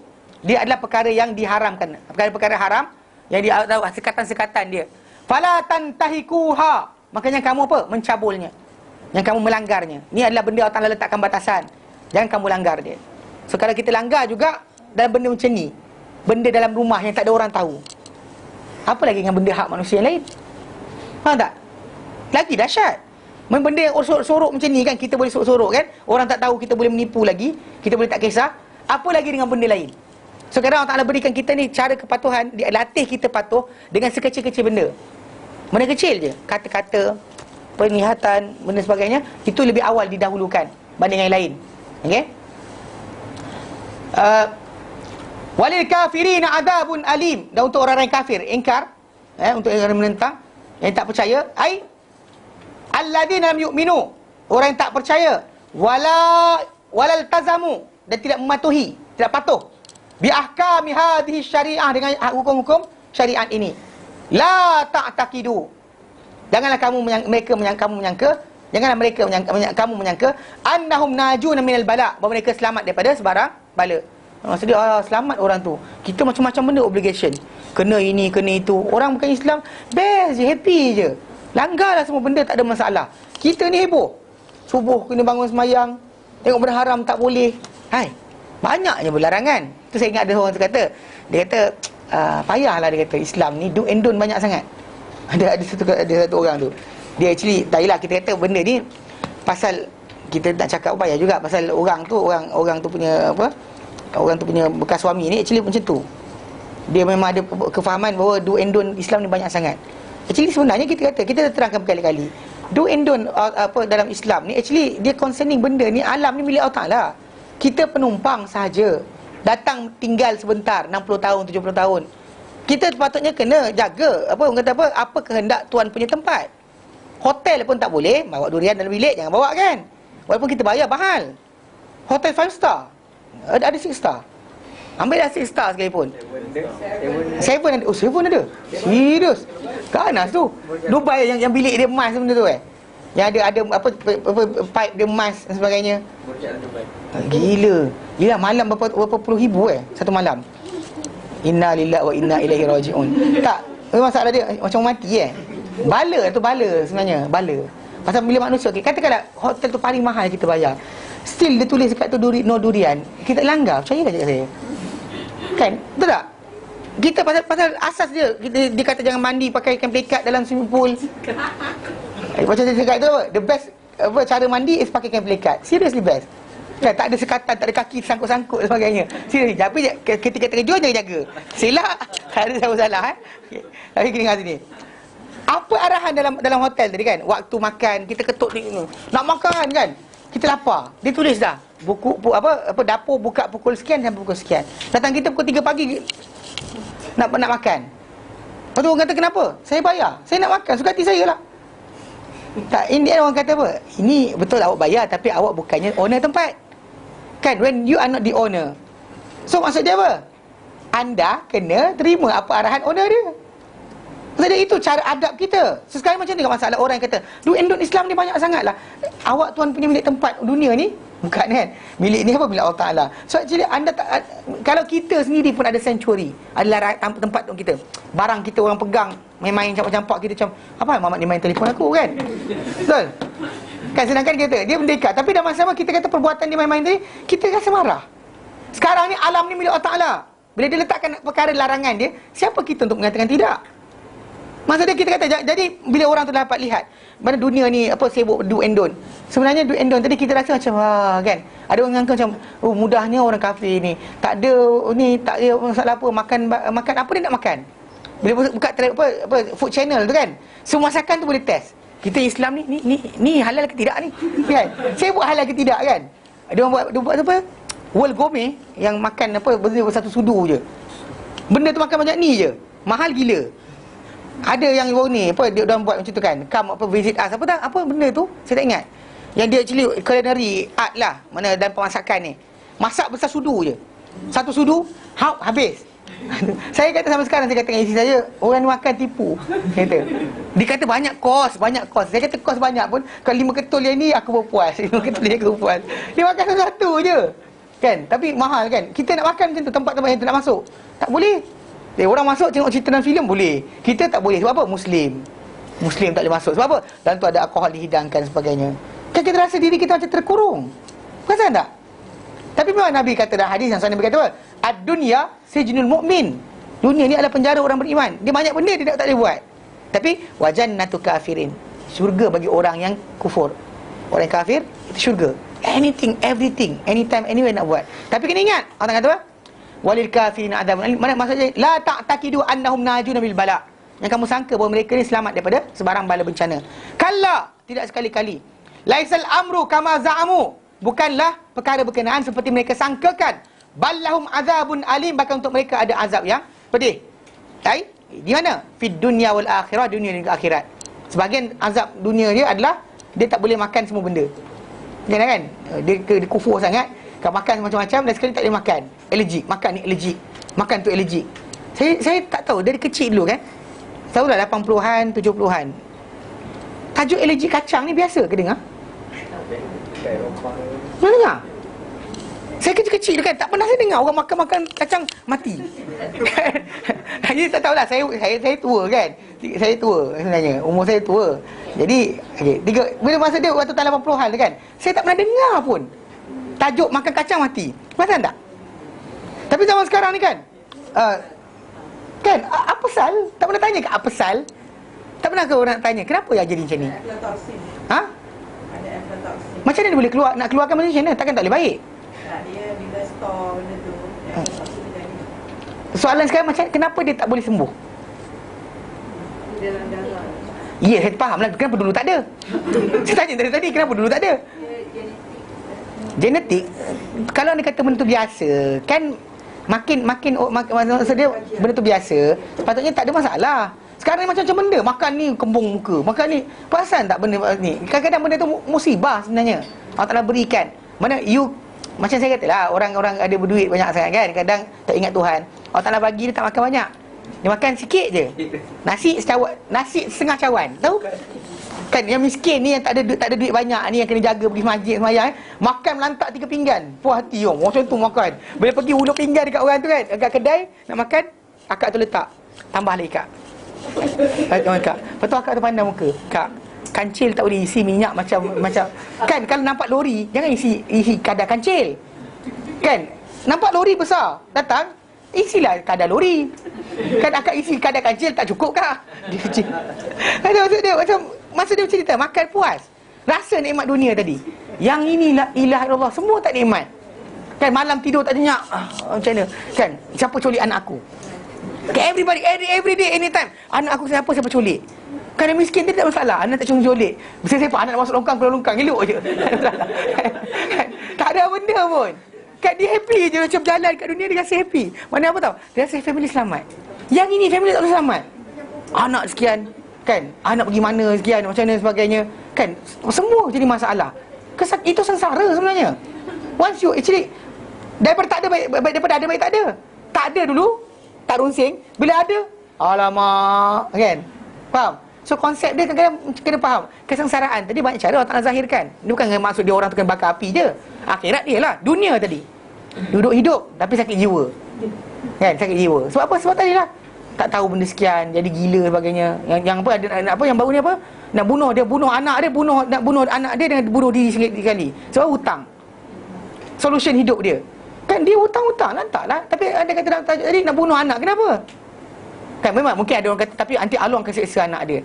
Dia adalah perkara yang diharamkan, perkara-perkara haram yang dia tahu sekatan-sekatan dia. Fala tantahikuha, makanya kamu apa? Mencabulnya. Yang kamu melanggarnya. Ini adalah benda Allah Ta'ala letakkan batasan. Jangan kamu langgar dia. So kalau kita langgar juga dalam benda macam ni, benda dalam rumah yang tak ada orang tahu, apa lagi dengan benda hak manusia yang lain? Faham tak? Lagi dahsyat. Benda yang sorok-sorok macam ni kan, kita boleh sorok-sorok kan, orang tak tahu, kita boleh menipu lagi, kita boleh tak kisah. Apa lagi dengan benda lain? So kadang Allah Ta'ala berikan kita ni cara kepatuhan, dia latih kita patuh dengan sekecil-kecil benda. Benda kecil je, kata-kata, penglihatan, benda sebagainya, itu lebih awal didahulukan banding yang lain. Okey? Walil kafirina adabun alim. Dan untuk orang-orang yang kafir, ingkar, untuk orang yang menentang, yang tak percaya, alladzina lam yu'minu, orang yang tak percaya, walal tazamu, dan tidak mematuhi, tidak patuh bi ahkami hadhihi syariah, dengan hukum-hukum syariat ini. La ta'taqidu, janganlah mereka menyangka annahum najuna minal bala, bahawa mereka selamat daripada sebarang bala. Maksud dia, selamat orang tu. Kita macam-macam benda obligation, kena ini, kena itu. Orang bukan Islam, best je, happy je, langgarlah semua benda, tak ada masalah. Kita ni heboh, subuh kena bangun semayang, tengok benda haram tak boleh. Banyaknya berlarangan. Tu saya ingat ada orang tu kata, dia kata payahlah, dia kata Islam ni do and don't banyak sangat. Ada satu orang tu, dia actually tak yalah, kita kata benda ni pasal kita nak cakap payah juga pasal orang tu punya apa, orang tu punya bekas suami ni actually macam tu. Dia memang ada kefahaman bahawa do and don't Islam ni banyak sangat. Actually sebenarnya kita terangkan berkali-kali, do and don't dalam Islam ni actually dia concerning benda ni, alam ni milik Allah Ta'ala. Kita penumpang sahaja, datang tinggal sebentar, 60 tahun, 70 tahun. Kita sepatutnya kena jaga apa kehendak tuan punya tempat. Hotel pun tak boleh bawa durian dalam bilik, jangan bawa kan. Walaupun kita bayar mahal. Hotel 5 star, ada 6 star. Ambil dah 6 star sekalipun. 7 ada. Oh, 7 ada. Serius. Ganas tu. Dubai yang bilik dia emas benda tu Yang ada pipe dia emas dan sebagainya. Gila malam berapa puluh ribu satu malam. Inna lillahi wa inna ilaihi raji'un. Tak, masalah dia macam mati bala sebenarnya, bala. Pasal bila manusia, katakanlah hotel tu paling mahal kita bayar, still dia tulis dekat tu no durian, kita langgar, percayalah cakap saya. Kan? Betul tak? Kita pasal asas dia kata jangan mandi pakai kain pelikat dalam swimming pool. Macam dia cakap tu, the best cara mandi is pakai kain pelikat. Seriously best. Tak ada sekatan, tak ada kaki sangkut-sangkut dan sebagainya. Seriously, tapi ketika terkejut jangan jaga. Silap, ada siapa salah Tapi kita dengar sini. Apa arahan dalam hotel tadi kan? Waktu makan, kita ketuk ni, nak makan kan? Kita lapar. Dia tulis dah. Dapur buka pukul sekian dan pukul sekian. Datang kita pukul 3 pagi nak makan. Lepas tu orang kata kenapa? Saya bayar. Saya nak makan, suka hati saya lah. Tak, in the end orang kata apa? Ini betul awak bayar, tapi awak bukannya owner tempat. Kan, when you are not the owner. So maksud dia apa? Anda kena terima apa arahan owner dia. Maksud dia itu cara adab kita. Sekarang macam ni kan masalah orang yang kata do and don't Islam ni banyak sangat lah. Awak tuan punya milik tempat dunia ni, bukan kan? Milik ni apa? Milik Allah Ta'ala. So actually anda tak, kalau kita sendiri pun ada sanctuary, adalah tempat untuk kita, barang kita orang pegang, main-main campak-campak, kita macam apa Muhammad ni main telefon aku kan? Betul? Kan sedangkan dia merdeka, tapi dalam masa sama kita kata perbuatan dia main-main tadi, kita rasa marah. Sekarang ni alam ni milik Allah Ta'ala. Bila dia letakkan perkara larangan dia, siapa kita untuk mengatakan tidak? Maksudnya kita kata, jadi bila orang tu dapat lihat mana dunia ni sibuk do and don't. Sebenarnya do and don't tadi kita rasa macam kan. Ada orang angkat macam mudahnya orang kafir ni. Tak ada masalah apa, makan apa dia nak makan. Bila buka food channel tu kan, semua masakan tu boleh test. Kita Islam ni halal ke tidak ni? Kan? Saya buat halal ke tidak kan? Dia buat apa? World Gourmet yang makan benda satu sudu je. Benda tu makan banyak ni je. Mahal gila. Ada yang ni dia orang buat macam tu kan. Visit us apa benda tu? Saya tak ingat. Yang dia actually culinary art lah, mana dalam pemasakan ni. Masak besar sudu je. Satu sudu habis. Saya kata sampai sekarang saya kata dengan isteri saya, orang ni makan tipu. Dia kata banyak kos. Saya kata kos banyak pun, kalau 5 ketul yang ni aku berpuas. 5 ketul yang aku berpuas. Dia makan satu je. Kan? Tapi mahal kan? Kita nak makan macam tu, tempat-tempat yang tu nak masuk. Tak boleh. Orang masuk tengok cerita dalam filem boleh. Kita tak boleh. Sebab apa? Muslim tak boleh masuk. Sebab apa? Dalam tu ada alkohol dihidangkan sebagainya. Kan kita rasa diri kita macam terkurung. Perasan tak? Tapi memang Nabi kata dalam hadis yang Nabi kata apa? Ad-dunya sijnul mu'min. Dunia ni adalah penjara orang beriman. Dia banyak benda dia tak boleh buat. Tapi wajannatu kafirin. Syurga bagi orang yang kufur. Orang yang kafir itu syurga. Anything, everything, anytime, anywhere nak buat. Tapi kena ingat, Allah kata apa? Walil kafirin adzabun alim. Mana maksudnya la ta'taqidu annahum najuna bil bala. Yang kamu sangka bahawa mereka ni selamat daripada sebarang bala bencana. Kalla, tidak sekali-kali. Laisal amru kama za'amu. Bukanlah perkara berkenaan seperti mereka sangkakan. Ballahum azabun alim, bahkan untuk mereka ada azab yang pedih. Baik, di mana? Fid dunya wal akhirah, dunia dan akhirat. Sebahagian azab dunia dia adalah dia tak boleh makan semua benda. Kan? Dia kufur sangat. Kalau makan macam-macam dan sekali tak boleh makan. Allergic, makan ni allergic. Makan tu allergic. Saya tak tahu dari kecil dulu kan. Tahulah 80-an, 70-an. Tajuk allergic kacang ni biasa ke dengar? Mana dengar? Saya kecil-kecil kan, tak pernah saya dengar orang makan kacang mati. Jadi tak tahulah, saya tua kan. Saya tua sebenarnya, umur saya tua. Jadi bila masa dia waktu tahun 80-an kan, saya tak pernah dengar pun tajuk makan kacang mati. Perasan tak? Tapi zaman sekarang ni kan, kan apa sal? Tak pernah tanya ke apa sal? Tak pernah ke orang tanya kenapa ya jadi macam ni? Ha? Macam mana dia boleh nak keluarkan macam mana? Takkan tak boleh baik?
Dia bila store benda tu,
soalan sekarang macam kenapa dia tak boleh sembuh?
dalam darah.
Ya, saya faham lah. Kenapa dulu tak ada? Saya tanya dari tadi, kenapa dulu tak ada? Genetik. Kalau anda kata benda tu biasa, kan makin maksudnya benda tu biasa, sepatutnya tak ada masalah. Sekarang ni macam-macam benda. Makan ni kembung muka, makan ni. Perasan tak benda ni? Kadang-kadang benda tu musibah sebenarnya. Allah Ta'ala berikan. Mana you, macam saya kata lah, orang-orang ada berduit banyak sangat kan, kadang tak ingat Tuhan. Allah Ta'ala bagi dia tak makan banyak. Dia makan sikit je. Nasi setengah cawan. Tahu? Kan yang miskin ni, yang tak ada duit banyak ni, yang kena jaga pergi masjid semayang, makan melantak 3 pinggan. Puas hati orang. Macam tu makan. Bila pergi hulur pinggan dekat orang tu kan, dekat kedai nak makan, akak tu letak. Tambah lagi kak. Kak. Lepas tu akak tu pandang muka. Kak, kancil tak boleh isi minyak macam kan kalau nampak lori jangan isi kadar kancil. Kan? Nampak lori besar datang, isilah kadar lori. Kan akak isi kadar kancil tak cukup kah? Dia kecil. Ada maksud dia macam masa dia cerita makan puas. Rasa nikmat dunia tadi. Yang inilah ilah Allah, semua tak nikmat. Kan malam tidur tak nyenyak. Macam mana? Kan siapa culik anak aku? Kan everybody every day anytime. Anak aku siapa culik? Kan dia miskin dia tak masalah. Anak tak culik. Mesti siapa anak nak masuk longkang keluar longkang elok je. Tak ada benda pun. Kan dia happy je macam berjalan kat dunia dia rasa happy. Mana apa tahu? Dia rasa family selamat. Yang ini family tak boleh selamat. Anak sekian, kan? Anak pergi mana sekian, macam mana sebagainya. Kan? Semua jadi masalah. Itu sengsara sebenarnya. Once you actually daripada tak ada baik, daripada ada baik tak ada. Tak ada dulu, tak runsing. Bila ada, alamak, kan? Faham? So konsep dia kadang-kadang kena faham. Kesengsaraan tadi banyak cara Allah Ta'ala zahirkan. Dia bukan maksud dia orang tu kena bakar api je. Akhirat dia lah, dunia tadi. Duduk hidup tapi sakit jiwa. Kan, sakit jiwa. Sebab apa? Sebab tadi lah tak tahu benda sekian, jadi gila sebagainya. Yang apa ada apa yang baru ni apa? Nak bunuh anak dia, nak bunuh anak dia dengan bunuh diri sekali. Sebab hutang. Solution hidup dia. Kan dia hutang-hutang lantaklah. Tapi ada kata tadi nak bunuh anak, kenapa? Kan memang mungkin ada orang kata tapi anti Allah akan seksa anak dia.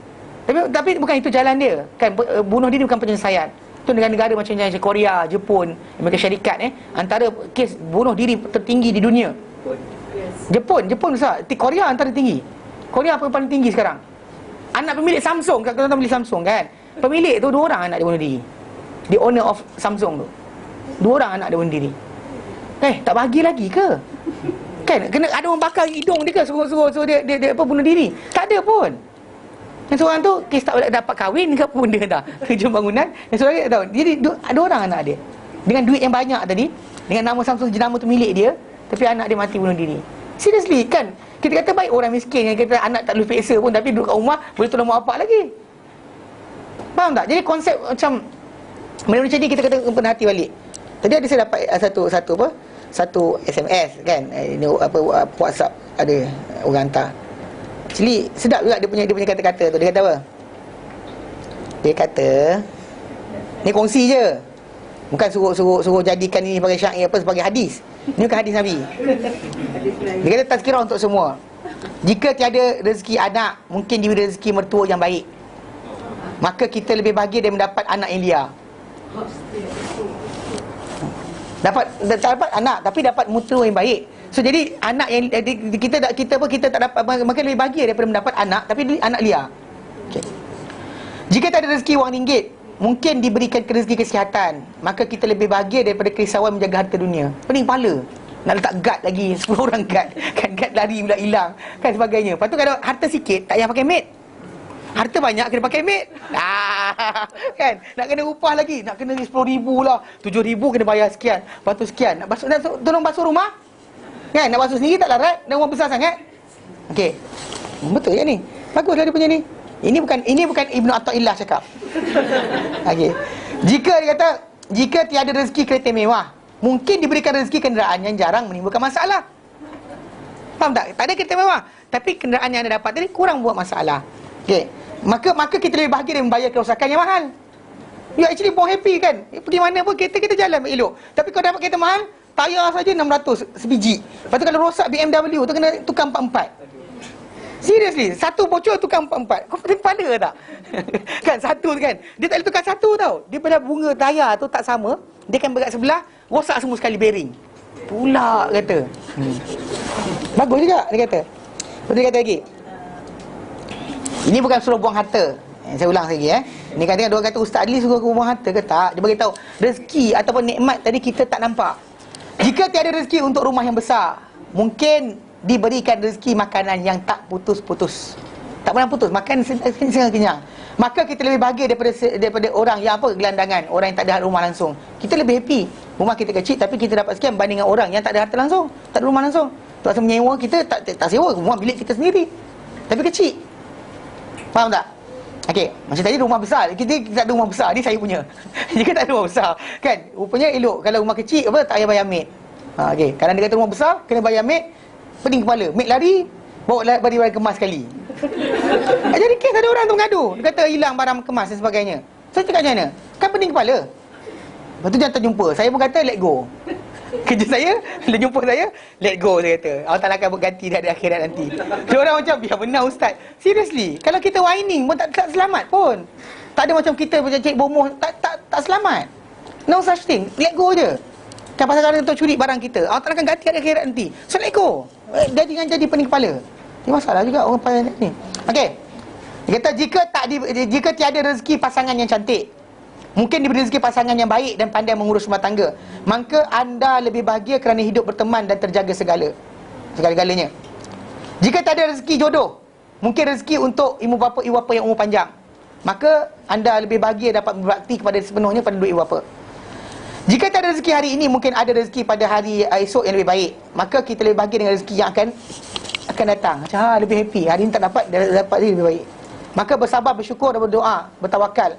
Tapi bukan itu jalan dia. Kan bunuh diri bukan penyelesaian. Itu negara-negara macam Korea, Jepun, Amerika Syarikat antara kes bunuh diri tertinggi di dunia. Jepun besar. Korea antara tinggi. Korea apa yang paling tinggi sekarang? Anak pemilik Samsung, kalau tuan-tuan beli Samsung kan, pemilik tu 2 orang anak dia bunuh diri. The owner of Samsung tu 2 orang anak dia bunuh diri. Tak bagi lagi ke? Kan kena ada orang bakar hidung dia ke suruh dia apa bunuh diri? Tak ada pun. Yang seorang tu kes tak dapat kahwin ke apa benda dah. Kerja bangunan. Yang seorang tak tahu. Jadi ada orang anak dia dengan duit yang banyak tadi, dengan nama Samsung jenama tu milik dia, tapi anak dia mati bunuh diri. Seriously kan? Kita kata baik orang miskin yang kata anak tak boleh peksa pun, tapi duduk kat rumah boleh tolong mak bapak lagi. Faham tak? Jadi konsep macam benda macam ni kita kata kena hati balik. Tadi ada saya dapat satu SMS kan, ini apa WhatsApp ada orang hantar. Actually sedap juga dia punya kata-kata tu. Dia kata apa? Dia kata ni kongsi je. Bukan suruh jadikan ini sebagai syair apa sebagai hadis. Ini bukan hadis Nabi. Dia kata tazkirah untuk semua. Jika tiada rezeki anak, mungkin diberi rezeki mertua yang baik, maka kita lebih bahagia dan mendapat anak yang liar. Dapat anak tapi dapat mertua yang baik. So jadi anak yang kita tak dapat, maka lebih bahagia daripada mendapat anak tapi anak liar. Okay. Jika tak ada rezeki wang ringgit, mungkin diberikan rezeki kesihatan, maka kita lebih bahagia daripada kerisauan menjaga harta dunia. Pening kepala nak letak guard lagi 10 orang guard. Kan guard lari pula hilang kan sebagainya. Lepas tu kalau harta sikit tak payah pakai maid. Harta banyak kena pakai maid. Kan nak kena upah lagi, nak kena 10,000 lah, 7,000 kena bayar sekian, lepas tu sekian. Nak tolong basuh rumah kan, nak basuh sendiri tak larat dan rumah besar sangat. Okey, betul je ni, baguslah dia punya ni. Ini bukan Ibnu Athaillah cakap. Okey, jika tiada rezeki kereta mewah, mungkin diberikan rezeki kenderaan yang jarang menimbulkan masalah. Faham tak? Tak ada kereta mewah, tapi kenderaan yang anda dapat tadi kurang buat masalah. Okey, maka kita lebih bahagia dengan membayar kerosakan yang mahal. You actually more happy kan? Pergi mana pun kereta kita jalan elok. Tapi kalau dapat kereta mahal, tayar saja 600 sebiji. Lepas tu kalau rosak BMW tu kena tukar 44. Seriously, satu bocor tukar 44. Kau pening kepala tak? Kan satu tu kan, dia tak boleh tukar satu tau. Dia pada bunga tayar tu tak sama, dia akan berat sebelah, rosak semua sekali bearing. Pula kata. Bagus juga dia kata. Lepas tu dia kata lagi, ini bukan suruh buang harta. Saya ulang lagi Ini kan dia kata Ustaz Adli suruh buang harta ke tak? Dia beritahu rezeki ataupun nikmat tadi kita tak nampak. Jika tiada rezeki untuk rumah yang besar, mungkin diberikan rezeki makanan yang tak putus-putus. Tak pernah putus, makan sehingga kenyang. Maka kita lebih bahagia daripada orang yang apa, gelandangan, orang yang tak ada rumah langsung. Kita lebih happy. Rumah kita kecil tapi kita dapat sekian banding dengan orang yang tak ada harta langsung, tak ada rumah langsung. Tak rasa menyewa, kita tak sewa, rumah bilik kita sendiri tapi kecil. Faham tak? Okey, macam tadi rumah besar, kita tak ada rumah besar, ni saya punya. Jika tak ada rumah besar, kan? Rupanya elok. Kalau rumah kecil apa, tak payah bayar maid. Okey, kalau dia kata rumah besar kena bayar maid, pening kepala. Maid lari, bawa barang kemas sekali. Jadi kes ada orang tu mengadu, dia kata hilang barang kemas dan sebagainya. Saya cakap macam mana? Kan pening kepala. Lepas tu jangan terjumpa. Saya pun kata let go. Kerja saya, bila jumpa saya, let go, saya kata. Allah Ta'ala akan berganti di akhirat nanti. Dia orang macam, biar benar Ustaz. Seriously, kalau kita whining pun tak selamat pun. Tak ada macam kita macam cek bomoh, tak selamat. No such thing, let go je. Kan pasal orang tu curi barang kita, Allah Ta'ala akan ganti di akhirat nanti. So let go. Dia jangan jadi pening kepala. Ini masalah juga orang pandai ni. Okey. Dia kata jika tiada rezeki pasangan yang cantik, mungkin diberi rezeki pasangan yang baik dan pandai mengurus rumah tangga, maka anda lebih bahagia kerana hidup berteman dan terjaga segala-galanya. Jika tak ada rezeki jodoh, mungkin rezeki untuk ibu bapa yang umur panjang, maka anda lebih bahagia dapat berbakti kepada sepenuhnya pada dua ibu bapa. Jika tak ada rezeki hari ini, mungkin ada rezeki pada hari esok yang lebih baik, maka kita lebih bahagia dengan rezeki yang akan datang. Macam lebih happy, hari ini tak dapat, dapat dia lebih baik. Maka bersabar, bersyukur dan berdoa, bertawakal.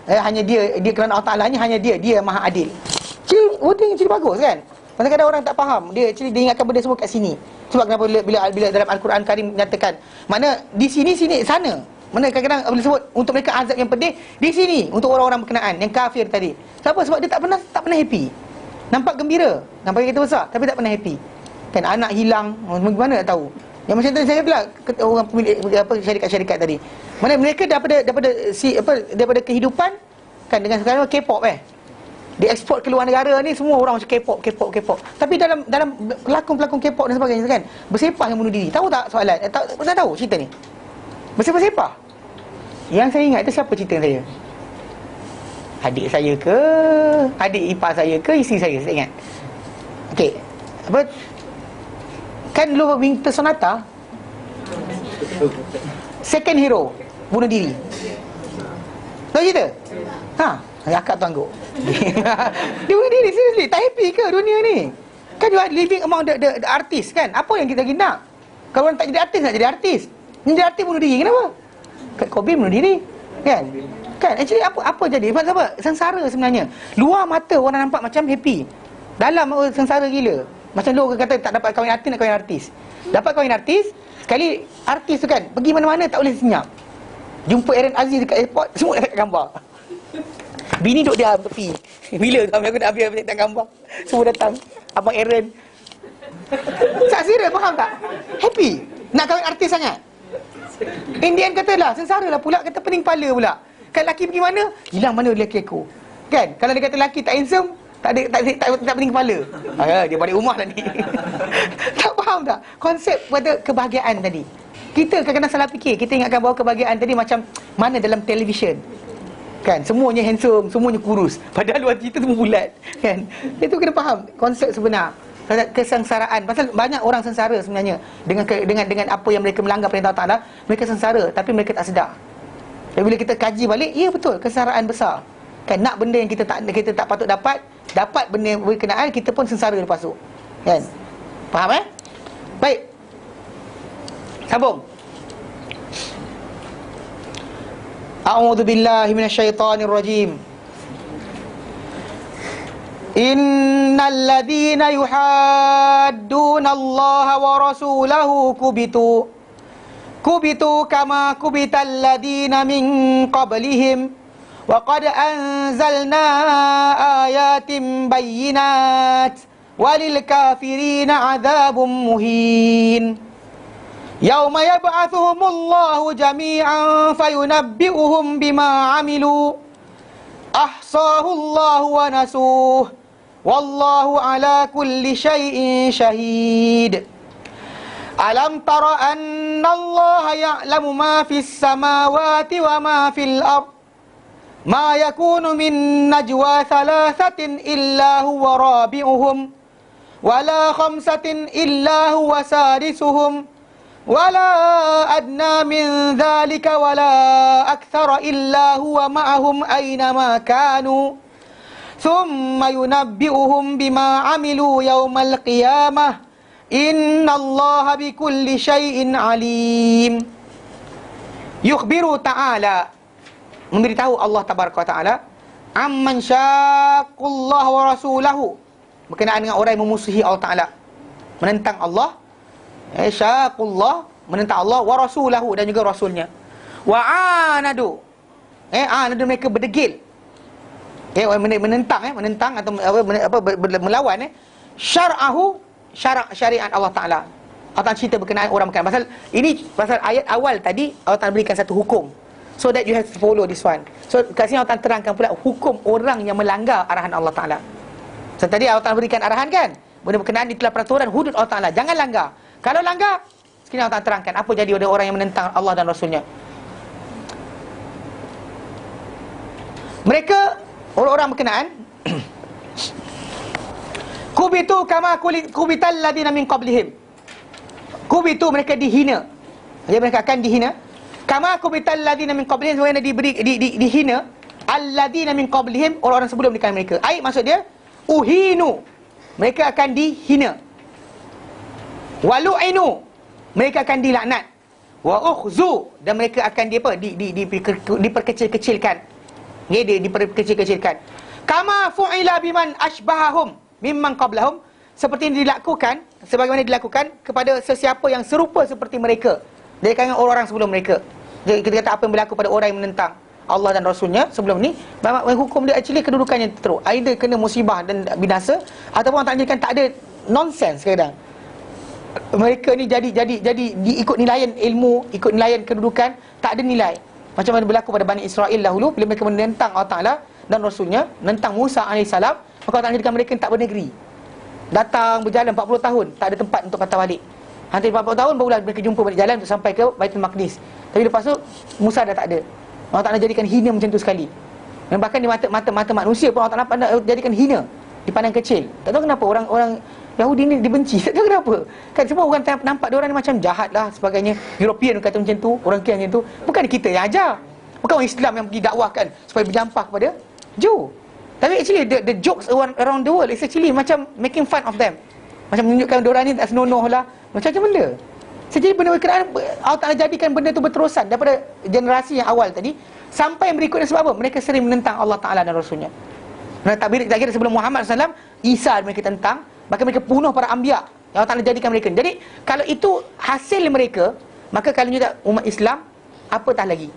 Hanya dia kerana Allah Ta'ala hanya dia yang maha adil. Wording jadi bagus kan? Kadang-kadang orang tak faham, dia ingatkan benda semua kat sini. Sebab kenapa bila dalam Al-Quran Karim nyatakan, mana di sini sana. Mana kadang-kadang boleh sebut untuk mereka azab yang pedih di sini untuk orang-orang berkenaan yang kafir tadi. Sebab dia tak pernah happy. Nampak gembira, nampak kereta besar tapi tak pernah happy. Kan anak hilang, bagaimana tak tahu. Yang macam tadi saya katalah orang pemilik syarikat-syarikat tadi. Mana mereka daripada kehidupan kan dengan sekarang K-pop dieksport ke luar negara ni, semua orang macam K-pop. Tapi dalam pelakon-pelakon K-pop dan sebagainya kan, bersepah yang bunuh diri. Tahu tak soalan? Tak tahu cerita ni. Bersepah-sepah. Yang saya ingat tu siapa cerita saya? Adik saya ke, adik ipar saya ke, isteri saya ingat. Okey. Apa? Kan dulu Winter Sonata second hero bunuh diri. Tahu cerita? Akak tu angguk. Dia bunuh diri, seriously. Tak happy ke dunia ni? Kan you are living among the artist kan? Apa yang kita nak? Kalau orang tak jadi artis, nak jadi artis. Ni jadi artis bunuh diri, kenapa? Kurt Cobain bunuh diri, kan? Kan, actually apa jadi? Sebab apa? Sengsara sebenarnya. Luar mata orang nampak macam happy, dalam sengsara gila. Macam lu kata tak dapat kahwin artis, nak kahwin artis. Dapat kahwin artis, sekali artis tu kan, pergi mana-mana tak boleh senyap. Jumpa Aaron Aziz dekat airport, semua nak gambar. Bini duduk diam tepi. Bila kami aku nak ambil tak gambar, semua datang. Abang Aaron. Tak serius, faham tak? Happy. Nak kahwin artis sangat. Indian katalah, sengsara lah pula, kata pening kepala pula. Kan lelaki pergi mana? Hilang mana lelaki aku. Kan? Kalau dia kata lelaki tak handsome, tak pening kepala. Dia balik rumah lah ni. Tak faham tak? Konsep pada kebahagiaan tadi. Kita kadang-kadang salah fikir. Kita ingatkan bahawa kebahagiaan tadi macam mana dalam televisyen. Kan? Semuanya handsome, semuanya kurus. Padahal luar cerita semua bulat. Kan? Itu kena faham konsep sebenar. Kesengsaraan. Pasal banyak orang sengsara sebenarnya dengan apa yang mereka melanggar perintah Allah Ta'ala. Mereka sengsara tapi mereka tak sedar. Dan bila kita kaji balik, ya betul, kesengsaraan besar. Kan nak benda yang kita tak patut dapat benda yang berkenaan, kita pun sengsara lepas tu. Kan? Faham Baik. Sambung. A'udzu billahi minasyaitonir rajim. Innal ladzina yuhadduna Allah wa rasulahu kubitu kama kubital ladzina min qablihim wa qad anzalna ayatin bayyinat walil kafirina adzabun muhin. Yauma yab'atsuhumullahu jami'an fayunabbi'uhum bima 'amilu ahsahullahu wa nasuh wallahu ala kulli syai'in syahid. Alam tara anna Allah ya'lamu ma fis samawati wa ma fil ard ma yakunu min najwa thalathatin illa huwa rabi'uhum wala khamsatin illa huwa sadisuhum wala adna min dhalika wala akthara illa huwa ma'ahum aynama kanu thumma yunabbi'uhum bima 'amilu yawmal qiyamah innallaha bikulli syai'in alim. Yukhbiru ta'ala, memberitahu Allah tabaraka wa ta'ala, amman syaqullah wa rasulahu, berkenaan dengan orang yang memusuhi Allah Ta'ala, menentang Allah. Syaqullah, menentang Allah, wa rasulahu, dan juga rasulnya. Wa anadu, anadu mereka berdegil. Menentang atau melawan syar'ahu, syariat Allah Ta'ala. Allah Ta'ala cerita berkenaan orang berkenaan. Pasal ayat awal tadi Allah Ta'ala berikan satu hukum, so that you have to follow this one. So kat sini Allah Ta'ala terangkan pula hukum orang yang melanggar arahan Allah Ta'ala. So tadi Allah Ta'ala berikan arahan kan, benda berkenaan itulah peraturan hudud Allah Ta'ala, jangan langgar. Kalau langgar, sekarang Allah Ta'ala terangkan apa jadi ada orang yang menentang Allah dan Rasulnya. Mereka orang-orang berkenaan kubitu kama kubital ladina min qablihim. Kubitu, mereka dihina. Jadi mereka akan dihina kama kubital ladina min qablihim, sebagaimana dihina alladina min qablihim, orang-orang sebelum di kalangan mereka. Ayat maksud dia uhinu, mereka akan dihina. Walu'inu, mereka akan dilaknat. Wa ukhzu, dan mereka akan diperkecil-kecilkan. Diperkecil-kecilkan. Kama fu'ila biman ashbahahum mimman qablahum, seperti yang dilakukan sebagaimana dilakukan kepada sesiapa yang serupa seperti mereka dari kalangan orang-orang sebelum mereka. Jadi kita kata apa yang berlaku pada orang yang menentang Allah dan Rasulnya sebelum ni, hukum dia actually kedudukannya teruk. Either kena musibah dan binasa, ataupun orang tak ada nonsense kadang. Mereka ni jadi diikut nilaian ilmu, ikut nilaian kedudukan, tak ada nilai. Macam mana berlaku pada Bani Israel dahulu, bila mereka menentang Allah Ta'ala dan Rasulnya, menentang Musa AS, maka Allah Ta'ala jadikan mereka tak bernegeri. Datang berjalan 40 tahun, tak ada tempat untuk patah balik. Nanti 40 tahun barulah mereka jumpa balik jalan untuk sampai ke Baitul Maqdis. Tapi lepas tu Musa dah tak ada. Allah Ta'ala jadikan hina macam tu sekali. Dan bahkan di mata manusia pun Allah Ta'ala jadikan hina, dipandang kecil. Tak tahu kenapa orang Yahudi ni dibenci. Tak tahu kenapa. Kan semua orang nampak diorang ni macam jahat lah sebagainya. European kata macam tu, orang kira macam tu. Bukan kita yang ajar. Bukan orang Islam yang pergi dakwahkan supaya berjampah kepada Jew. Tapi actually the jokes around the world is actually macam making fun of them. Macam menunjukkan diorang ni tak senonoh lah. Macam benda. Jadi benda berkenaan Allah Ta'ala jadikan benda tu berterusan daripada generasi yang awal tadi sampai yang berikutnya. Sebab apa? Mereka sering menentang Allah Ta'ala dan Rasulnya. Tak kira sebelum Muhammad SAW, Isa mereka tentang. Bahkan mereka bunuh para anbiya yang Allah Ta'ala jadikan mereka. Jadi kalau itu hasil mereka, maka kalau juga umat Islam, apatah lagi.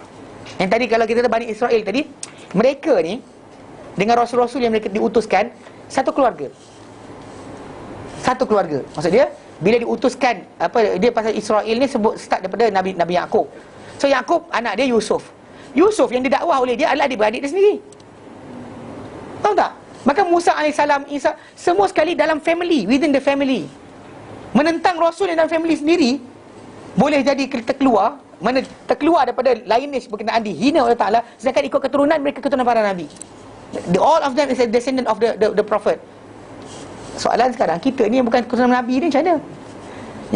Yang tadi kalau kita kata Bani Israel tadi, mereka ni dengan rasul-rasul yang mereka diutuskan, satu keluarga. Maksud dia, bila diutuskan, dia pasal Israel ni start daripada Nabi Yaqub. So Yaqub, anak dia Yusuf yang didakwah oleh dia adalah adik-beradik dia sendiri. Tahu tak? Maka Musa AS, Isa, semua sekali dalam family, within the family. Menentang Rasul yang dalam family sendiri, boleh jadi terkeluar, terkeluar daripada lineage berkenaan dihina oleh Ta'ala, sedangkan ikut keturunan mereka keturunan para Nabi. All of them is a descendant of the Prophet. Soalan sekarang, kita ni yang bukan keturunan Nabi ni macam mana?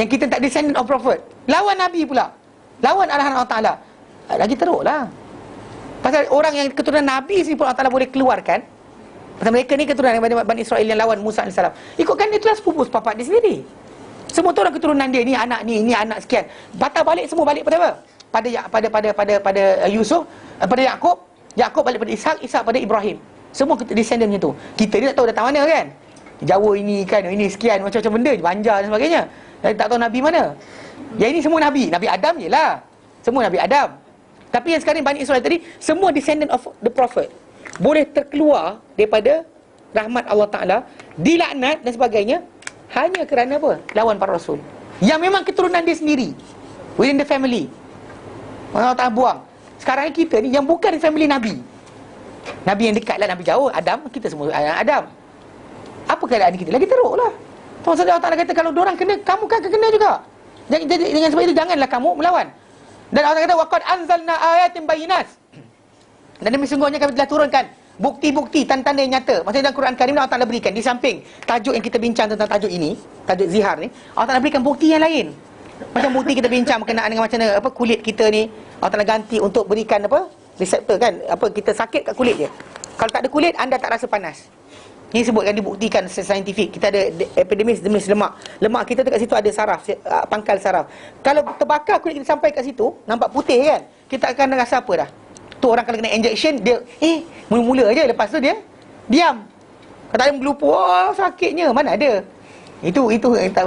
Yang kita tak descendant of Prophet, lawan Nabi pula, lawan arahan Allah Ta'ala, lagi teruk lah. Pasal orang yang keturunan Nabi sini pun Allah Ta'ala boleh keluarkan. Pasal mereka ni keturunan daripada Bani Israel yang lawan Musa AS. Ikutkan dia itulah sepupu sepapat dia sendiri. Semua tu orang keturunan dia, ni anak sekian. Patah balik semua balik pada apa? Pada Yusuf, pada Yaqub balik pada Ishak pada Ibrahim. Semua descendant macam tu. Kita ni tak tahu datang mana kan? Jawa ini kan, ini sekian macam-macam benda, Banjar dan sebagainya. Dan tak tahu Nabi mana. Yang ini semua Nabi Adam je lah. Semua Nabi Adam. Tapi yang sekarang Bani Israel tadi, semua descendant of the Prophet, boleh terkeluar daripada rahmat Allah Ta'ala, dilaknat dan sebagainya, hanya kerana apa? Lawan para Rasul yang memang keturunan dia sendiri, within the family. Allah Ta'ala buang. Sekarang kita ni yang bukan family Nabi yang dekat lah, Nabi jauh, Adam, kita semua Adam. Apa keadaan kita? Lagi teruk lah. Maksudnya Allah Ta'ala kata, kalau diorang kena, kamu kan kena juga. Dengan sebab itu, janganlah kamu melawan. Dan Allah kata, waqad anzalna ayatin bayyinat. Dan demi sungguhnya kami telah turunkan bukti-bukti, tanda-tanda yang nyata. Maksudnya dalam Quran Karim Allah Ta'ala berikan, di samping tajuk yang kita bincang tentang tajuk ini, tajuk zihar ni, Allah Ta'ala berikan bukti yang lain. Macam bukti kita bincang berkenaan dengan macam mana kulit kita ni Allah Ta'ala ganti untuk berikan reseptor kan, kita sakit kat kulit je. Kalau tak ada kulit, anda tak rasa panas. Ini sebutkan, dibuktikan secara saintifik. Kita ada epidemis lemak. Lemak kita tu kat situ ada saraf, pangkal saraf. Kalau terbakar kulit kita sampai kat situ, nampak putih kan, kita akan rasa apa dah? Tu orang kalau kena injection, dia mula-mula je, lepas tu dia diam. Kalau tak ada menggelupur, sakitnya, mana ada. Itu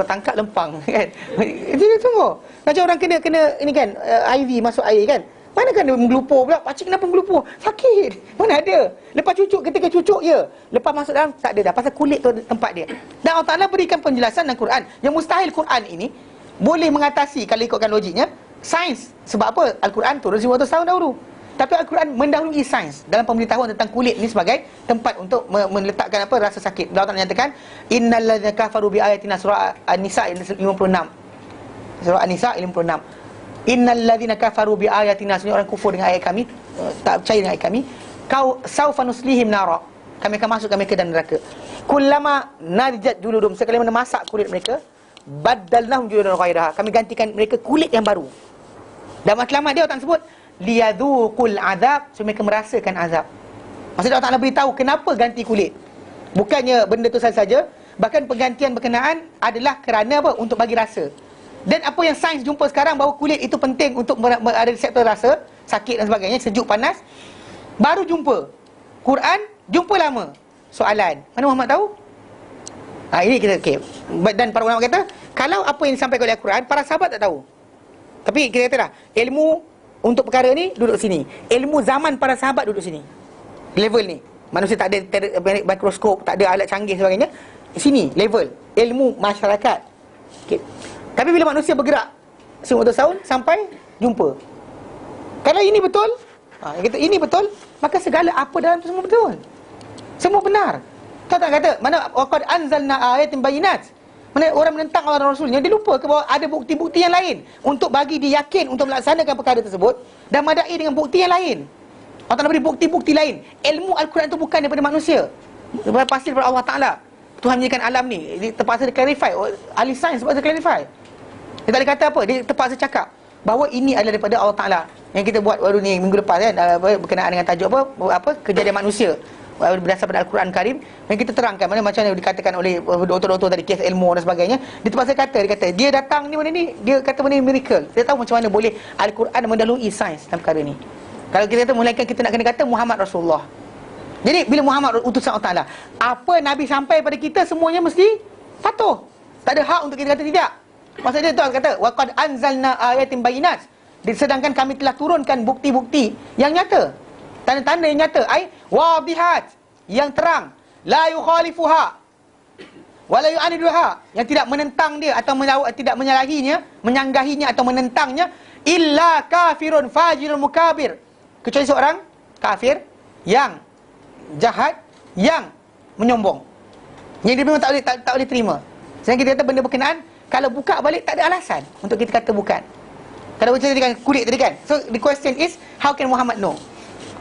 tangkap lempang kan. Itu semua. Macam orang kena ini kan, IV masuk air kan. Mana kan dia menggelupur pula? Pakcik kenapa menggelupur? Sakit. Mana ada? Lepas ketika cucuk je, lepas masuk dalam tak ada dah, pasal kulit tu tempat dia. Dan Allah Ta'ala berikan penjelasan dalam Quran yang mustahil Quran ini boleh mengatasi kalau ikutkan logiknya sains. Sebab apa? Al-Quran turun 500 tahun dahulu. Tapi Al-Quran mendahului sains dalam pemberitahuan tentang kulit ni sebagai tempat untuk meletakkan rasa sakit. Allah Ta'ala nyatakan, innal ladzina kafaru bi ayatina, surah An-Nisa 56. Surah An-Nisa 56. Innal ladzina kafaru bi ayatina, sebenarnya orang kufur dengan ayat kami, tak percaya dengan ayat kami, saufa nuslihim nara, kami akan masukkan mereka dalam neraka. Kullama narjat juludum, sekali mana masak kulit mereka, baddalnahum juludan ghairaha, kami gantikan mereka kulit yang baru. Dan matlamat dia orang sebut liyadhuqul azab, supaya mereka merasakan azab. Maksudnya Allah Ta'ala beritahu kenapa ganti kulit. Bukannya benda tu saja, bahkan penggantian berkenaan adalah kerana apa? Untuk bagi rasa. Dan apa yang sains jumpa sekarang, bahawa kulit itu penting untuk ada reseptor rasa, sakit dan sebagainya, sejuk, panas, baru jumpa. Quran jumpa lama. Soalan, mana Muhammad tahu? Ini kita dan para ulama kata, kalau apa yang disampaikan oleh Al-Quran, para sahabat tak tahu. Tapi kita kata dah, ilmu untuk perkara ni duduk sini. Ilmu zaman para sahabat duduk sini. Level ni. Manusia tak ada mikroskop, tak ada alat canggih sebagainya. Sini level ilmu masyarakat. Tapi bila manusia bergerak 100 tahun sampai jumpa. Kalau ini betul, kata ini betul, maka segala apa dalam tu semua betul. Semua benar. Tak kata mana waqad anzalna ayatin bayinat. Mana orang menentang Allah dan Rasulnya, dia lupa ke bahawa ada bukti-bukti yang lain untuk bagi dia yakin untuk melaksanakan perkara tersebut, dan madai dengan bukti yang lain. Allah Ta'ala beri bukti-bukti lain. Ilmu Al-Quran itu bukan daripada manusia, pasti daripada Allah Ta'ala. Tuhan menjadikan alam ni, terpaksa dia clarify. Ahli sains terpaksa clarify. Dia tak boleh kata apa, dia terpaksa cakap bahawa ini adalah daripada Allah Ta'ala. Yang kita buat baru ni minggu lepas kan, berkenaan dengan tajuk apa kejadian manusia berdasar pada Al-Quran Karim, yang kita terangkan mana macam yang dikatakan oleh doktor-doktor tadi, kes ilmu dan sebagainya. Dia terpaksa kata dia datang ni mana ni, dia kata benda ni miracle. Dia tahu macam mana boleh Al-Quran mendahului sains dalam perkara ni. Kalau kita kata mulakan, kita nak kena kata Muhammad Rasulullah. Jadi bila Muhammad utusan Allah Ta'ala, apa Nabi sampai pada kita semuanya mesti patuh. Tak ada hak untuk kita kata tidak. Maksud dia tu kata waqad anzalna ayatin bayinat. Sedangkan kami telah turunkan bukti-bukti yang nyata, tanda-tanda yang nyata, ai wadihat, yang terang, la yukhalifuha wa la yu'aniduha, yang tidak menentang dia atau tidak menyalahinya, menyanggahinya atau menentangnya, illa kafirun fajirun mukabir, kecuali seorang kafir yang jahat, yang menyombong, yang dia memang tak boleh terima. Sehingga kita kata benda berkenaan, kalau buka balik tak ada alasan untuk kita kata bukan. Kalau macam tadi kan, kulit tadi kan. So the question is, how can Muhammad know?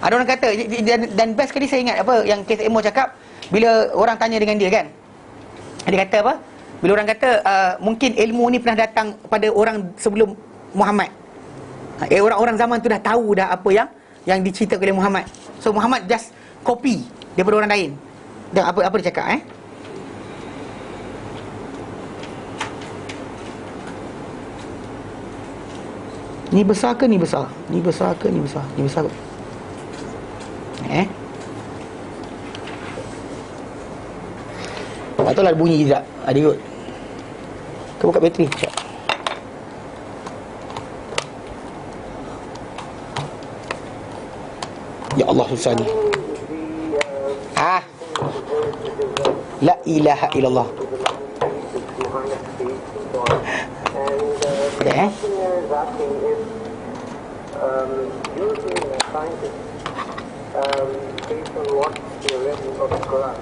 Ada orang kata, dan best kali saya ingat apa yang Kes Emo cakap bila orang tanya dengan dia kan. Dia kata apa? Bila orang kata mungkin ilmu ni pernah datang pada orang sebelum Muhammad. Orang-orang zaman tu dah tahu dah apa yang diceritakan oleh Muhammad. So Muhammad just copy daripada orang lain. Dan apa dia cakap Ni besar ke ni besar? Ni besar ke ni besar? Ni besar ke? Tak tahu lah bunyi tidak. Ada kot. Kau buka bateri sekejap. Ya Allah, susah ni. La ilaha illallah.
Based on what you read in the Quran,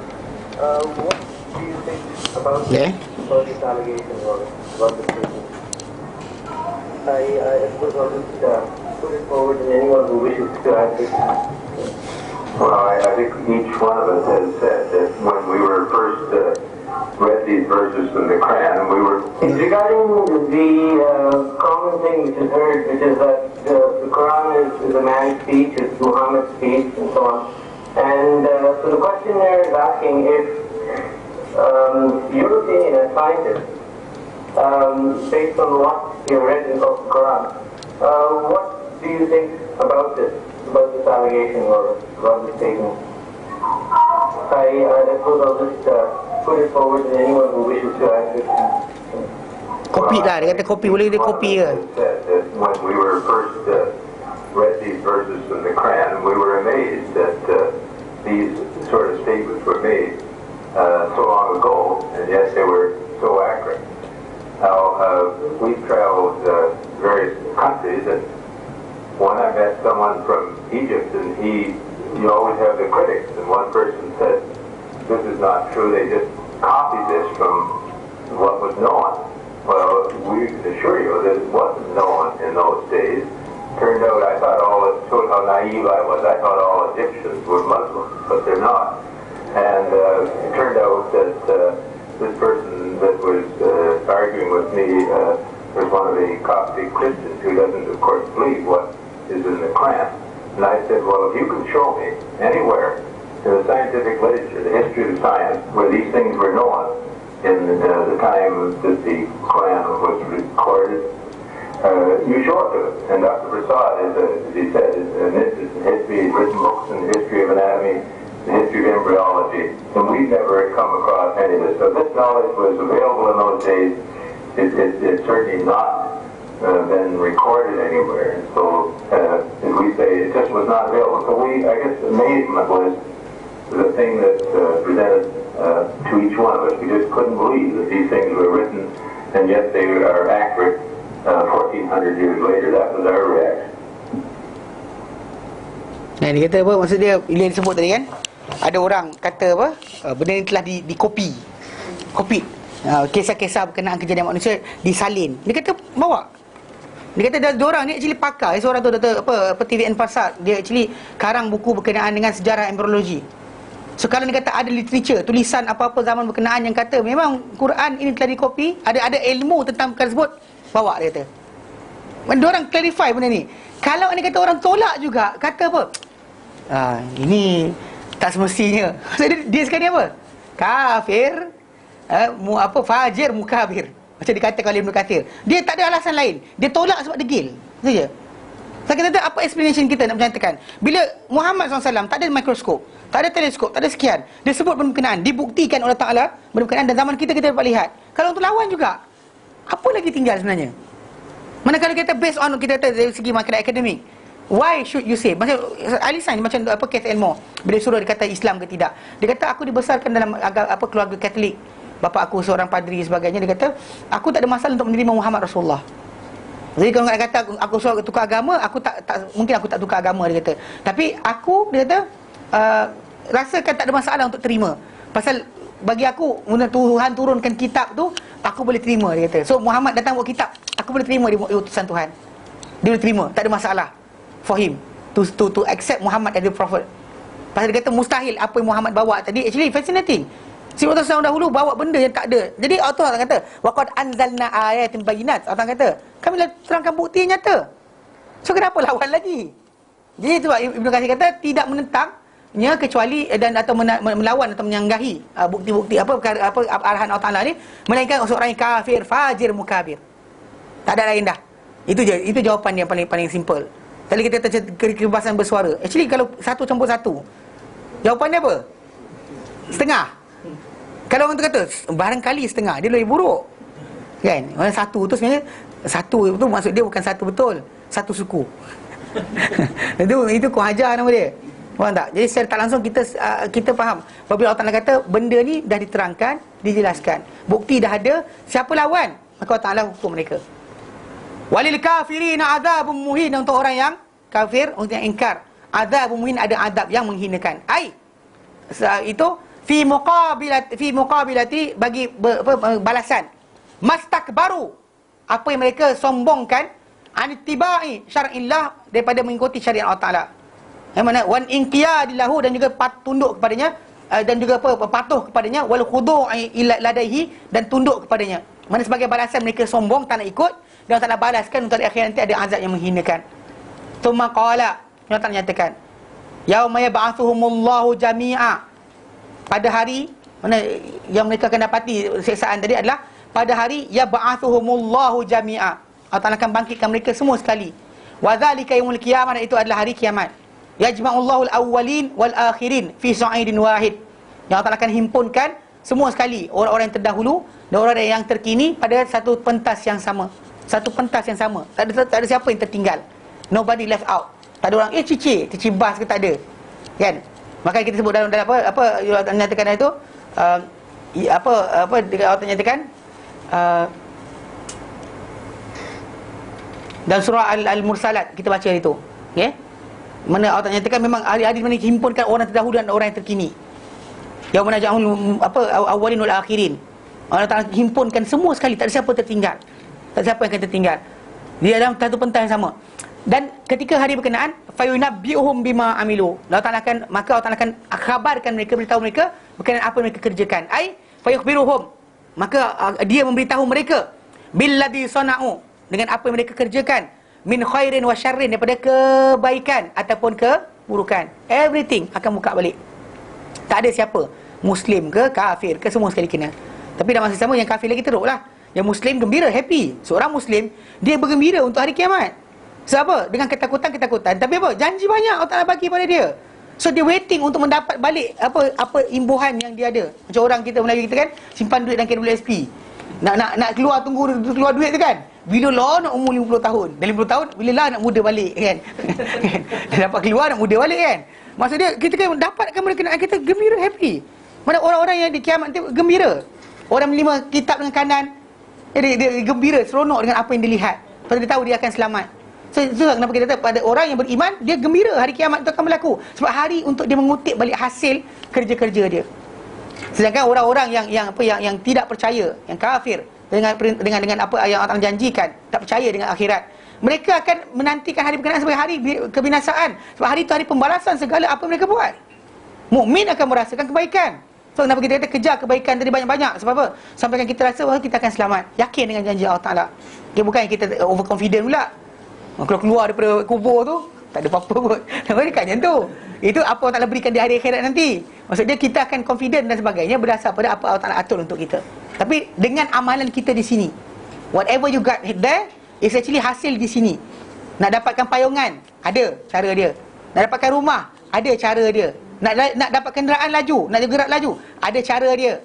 what do you think about this allegation or about this statement? I suppose I'll just put it forward to anyone who wishes to ask it.
Well, I think each one of us has said that when we were first read these verses from the Quran, we were...
Regarding the common thing which is heard, which is that the Quran is a man's speech, it's Muhammad's speech, and so on. And so the question there is asking if your opinion as scientists, based on what you read in the Quran, what do you think about this allegation or about this statement? I suppose I'll just put it forward to anyone who wishes to ask it.
Kopi lah, dia kata kopi, boleh dia kopi ke?
When we were first read these verses from the Quran, we were amazed that these sort of statements were made so long ago, and yet they were so accurate. Now, we've traveled various countries, and when I met someone from Egypt, and you always have the critics, and one person said, this is not true, they just copied this from what was known. Well, we can assure you that it wasn't known in those days. Turned out I thought showed how naive I was. I thought all Egyptians were Muslims, but they're not. And it turned out that this person that was arguing with me was one of the Coptic Christians who doesn't, of course, believe what is in the Quran. And I said, well, if you can show me anywhere in the scientific literature, the history of science, where these things were known in the time that the Quran was recorded, you show it to us. And Dr. Prasad, as he said, is an interest in history. He's written books in the history of anatomy. the history of embryology, and we've never come across any of this. So this knowledge was available in those days. It's certainly not been recorded anywhere. So, as we say, it just was not available. So I guess amazement was the thing that presented to each one of us. We just couldn't believe that these things were written, and yet they are accurate 1,400 years later. That was our reaction.
Nah, dia kata apa? Maksud dia, bila dia sebut tadi kan, ada orang kata apa, benda ni telah dikopi. Kisah-kisah berkenaan kejadian manusia disalin. Dia kata bawa. Dia kata diorang ni actually pakar. Seorang tu kata apa TVN Pasar, dia actually karang buku berkenaan dengan sejarah embryologi. So kalau dia kata ada literature, tulisan apa-apa zaman berkenaan yang kata memang Quran ini telah dikopi, ada ilmu tentang perkara tersebut, bawa dia kata. Diorang clarify benda ni. Kalau ni kata orang tolak juga, kata apa? Ini tak semestinya. Dia sekali apa? Kafir, fajir, mukabir. Macam dikatakan oleh Ibn Kathir. Dia tak ada alasan lain. Dia tolak sebab degil. Saja. Saya kata apa explanation kita nak menyatakan? Bila Muhammad SAW tak ada mikroskop, tak ada teleskop, tak ada sekian, dia sebut benda berkenaan, dibuktikan oleh Ta'ala benda berkenaan, dan zaman kita dapat lihat. Kalau untuk lawan juga, apa lagi tinggal sebenarnya? Manakala kita based on kita kata dari segi makanan akademik, why should you say? Macam Alisan, macam Keith Elmore, bila suruh dia kata Islam ke tidak, dia kata aku dibesarkan dalam keluarga Katolik, bapa aku seorang padri sebagainya. Dia kata aku tak ada masalah untuk menerima Muhammad Rasulullah. Jadi kalau nak kata aku suruh tukar agama, aku tak mungkin aku tak tukar agama, dia kata. Tapi aku, dia kata, rasakan tak ada masalah untuk terima. Pasal bagi aku, Tuhan turunkan kitab tu, aku boleh terima, dia kata. So Muhammad datang buat kitab, aku boleh terima dia utusan Tuhan. Dia boleh terima, tak ada masalah for him to accept Muhammad as the prophet. Pasal dia kata mustahil apa yang Muhammad bawa tadi. Actually fascinating. Sebab tahun dahulu bawa benda yang tak ada. Jadi Allah kata waqad anzalna ayatin bayyinat. Allah kata kami dah terangkan bukti yang nyata. So kenapa lawan lagi? Jadi itu Ibn Kathir kata tidak menentangnya kecuali dan atau melawan atau menyanggahi bukti-bukti apa arahan Allah Taala ni, melainkan seorang yang kafir, fajir, mukabir. Tak ada lain dah. Itu je, itu jawapan yang paling simple. Tadi kita kata kebebasan bersuara. Actually kalau 1 campur 1, jawapan dia apa? Setengah. Kalau orang tu kata barangkali setengah, dia lebih buruk. Kan? Orang 1 tu sebenarnya 1 tu maksud dia bukan 1 betul, 1 suku. itu kuhajar nama dia. Faham tak? Jadi secara tak langsung kita faham apabila Allah Taala kata benda ni dah diterangkan, dijelaskan, bukti dah ada, siapa lawan, maka Allah Taala hukum mereka. Walil kafirina adzabun muhin, untuk orang yang kafir, untuk yang ingkar, adzabun muhin, ada azab yang menghinakan. Itu fi muqabilati bagi balasan mastakbaru, apa yang mereka sombongkan, anittibai syar'illah, daripada mengikuti syariat Allah Taala. Yang mana wan inqiyadillahu, dan juga tunduk kepadanya, dan juga patuh kepadanya, wal khudu'i ila ladaihi, dan tunduk kepadanya. Mana sebagai balasan mereka sombong, tak nak ikut, dan Allah Taala balaskan untuk akhir nanti ada azab yang menghinakan. Tsumma qala, Allah Taala nyatakan, yauma yab'atsuhumullahu jami'a, pada hari mana yang mereka akan dapati siksaan tadi adalah pada hari yab'atsuhumullahu jami'a, Allah Taala akan bangkitkan mereka semua sekali. Wa dzalika yaumul qiyamah, itu adalah hari kiamat. Yajma'ullahu al-awwalin wal akhirin fi sa'idin wahid, yang Allah Taala akan himpunkan semua sekali, orang-orang yang terdahulu dan orang yang terkini, pada satu pentas yang sama. Satu pentas yang sama. Tak ada siapa yang tertinggal. Nobody left out. Tak ada orang tercibas ke, tak ada. Kan? Maka kita sebut dalam apa Allah nyatakan itu, apa Allah nyatakan dalam surah Al-Mursalat, kita baca itu. Okey? Mana Allah nyatakan memang hari-hari mana himpunkan orang terdahulu dan orang yang terkini. Yauma naj'alul awwalin wal akhirin. Allah Taala himpunkan semua sekali, tak ada siapa tertinggal. Tak ada siapa yang akan tertinggal. Dia dalam satu pentas yang sama. Dan ketika hari berkenaan, fayunabbi'uhum bima amilu, maka Allah Taala akan khabarkan mereka, beritahu mereka berkenaan apa yang mereka kerjakan. Fayukhbiruhum, maka dia memberitahu mereka billadzi sana'u, dengan apa yang mereka kerjakan, min khairin wa syarrin, daripada kebaikan ataupun keburukan. Everything akan buka balik. Tak ada siapa, Muslim ke kafir ke, semua sekali kena. Tapi dalam masa sama yang kafir lagi teruklah. Yang Muslim gembira, happy. Seorang Muslim, dia bergembira untuk hari kiamat. Sebab apa? Dengan ketakutan. Tapi apa? Janji banyak Allah Ta'ala bagi pada dia. So dia waiting untuk mendapat balik apa imbuhan yang dia ada. Macam orang kita Melayu kita kan, simpan duit dalam KWSP. Nak keluar, tunggu keluar duit tu kan. Bila lah nak umur 50 tahun. Dalam 50 tahun bila lah nak muda balik kan. Dia dapat keluar nak muda balik kan. Maksud dia kita kan dapatkan berkenaan kita gembira, happy. Mana orang-orang yang di kiamat nanti gembira. Orang melima kitab dengan kanan, dia gembira, seronok dengan apa yang dia lihat. Pasal dia tahu dia akan selamat. So kenapa kita kata pada orang yang beriman, dia gembira hari kiamat itu akan berlaku. Sebab hari untuk dia mengutip balik hasil kerja-kerja dia. Sedangkan orang-orang yang tidak percaya, yang kafir dengan apa yang Allah janjikan, tak percaya dengan akhirat, mereka akan menantikan hari berkenaan sebagai hari kebinasaan. Sebab hari itu hari pembalasan segala apa mereka buat. Mukmin akan merasakan kebaikan. So kenapa kita kata kejar kebaikan tadi banyak-banyak? Sebab apa? Sampaikan kita rasa bahawa kita akan selamat. Yakin dengan janji Allah Ta'ala. Okay, bukan kita overconfident pula. Kalau keluar daripada kubur tu, tak ada apa-apa pun. Mereka macam tu. Itu apa Allah Ta'ala berikan di hari akhirat nanti. Maksudnya kita akan confident dan sebagainya berdasar pada apa Allah Ta'ala atur untuk kita. Tapi dengan amalan kita di sini, whatever you got there is actually hasil di sini. Nak dapatkan payungan, ada cara dia. Nak dapatkan rumah, ada cara dia. Nak dapat kenderaan laju, nak gerak laju, ada cara dia.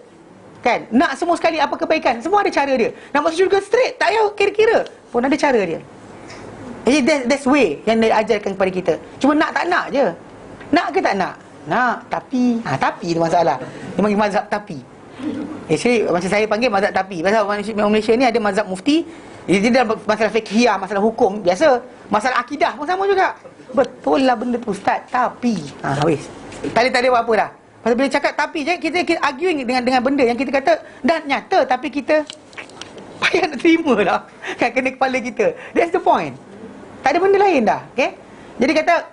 Kan? Nak semua sekali apa kebaikan, semua ada cara dia. Nak masuk syurga straight, tak payah kira-kira, pun ada cara dia. Jadi that's way yang dia ajarkan kepada kita. Cuma nak tak nak je. Nak ke tak nak? Nak, tapi tapi itu masalah. Dia panggil mazhab tapi. Actually macam saya panggil mazhab tapi. Pasal orang Malaysia ni ada mazhab mufti. Jadi dalam masalah fiqhiyah, masalah hukum biasa, masalah akidah pun sama juga. Betul lah benda tu ustaz, tapi habis. Tak ada apa dah. Pasal bila cakap tapi je, kita arguing dengan benda yang kita kata dah nyata, tapi kita payah nak terima lah. Kan kena kepala kita. That's the point. Tak ada benda lain dah. Okay? Jadi kata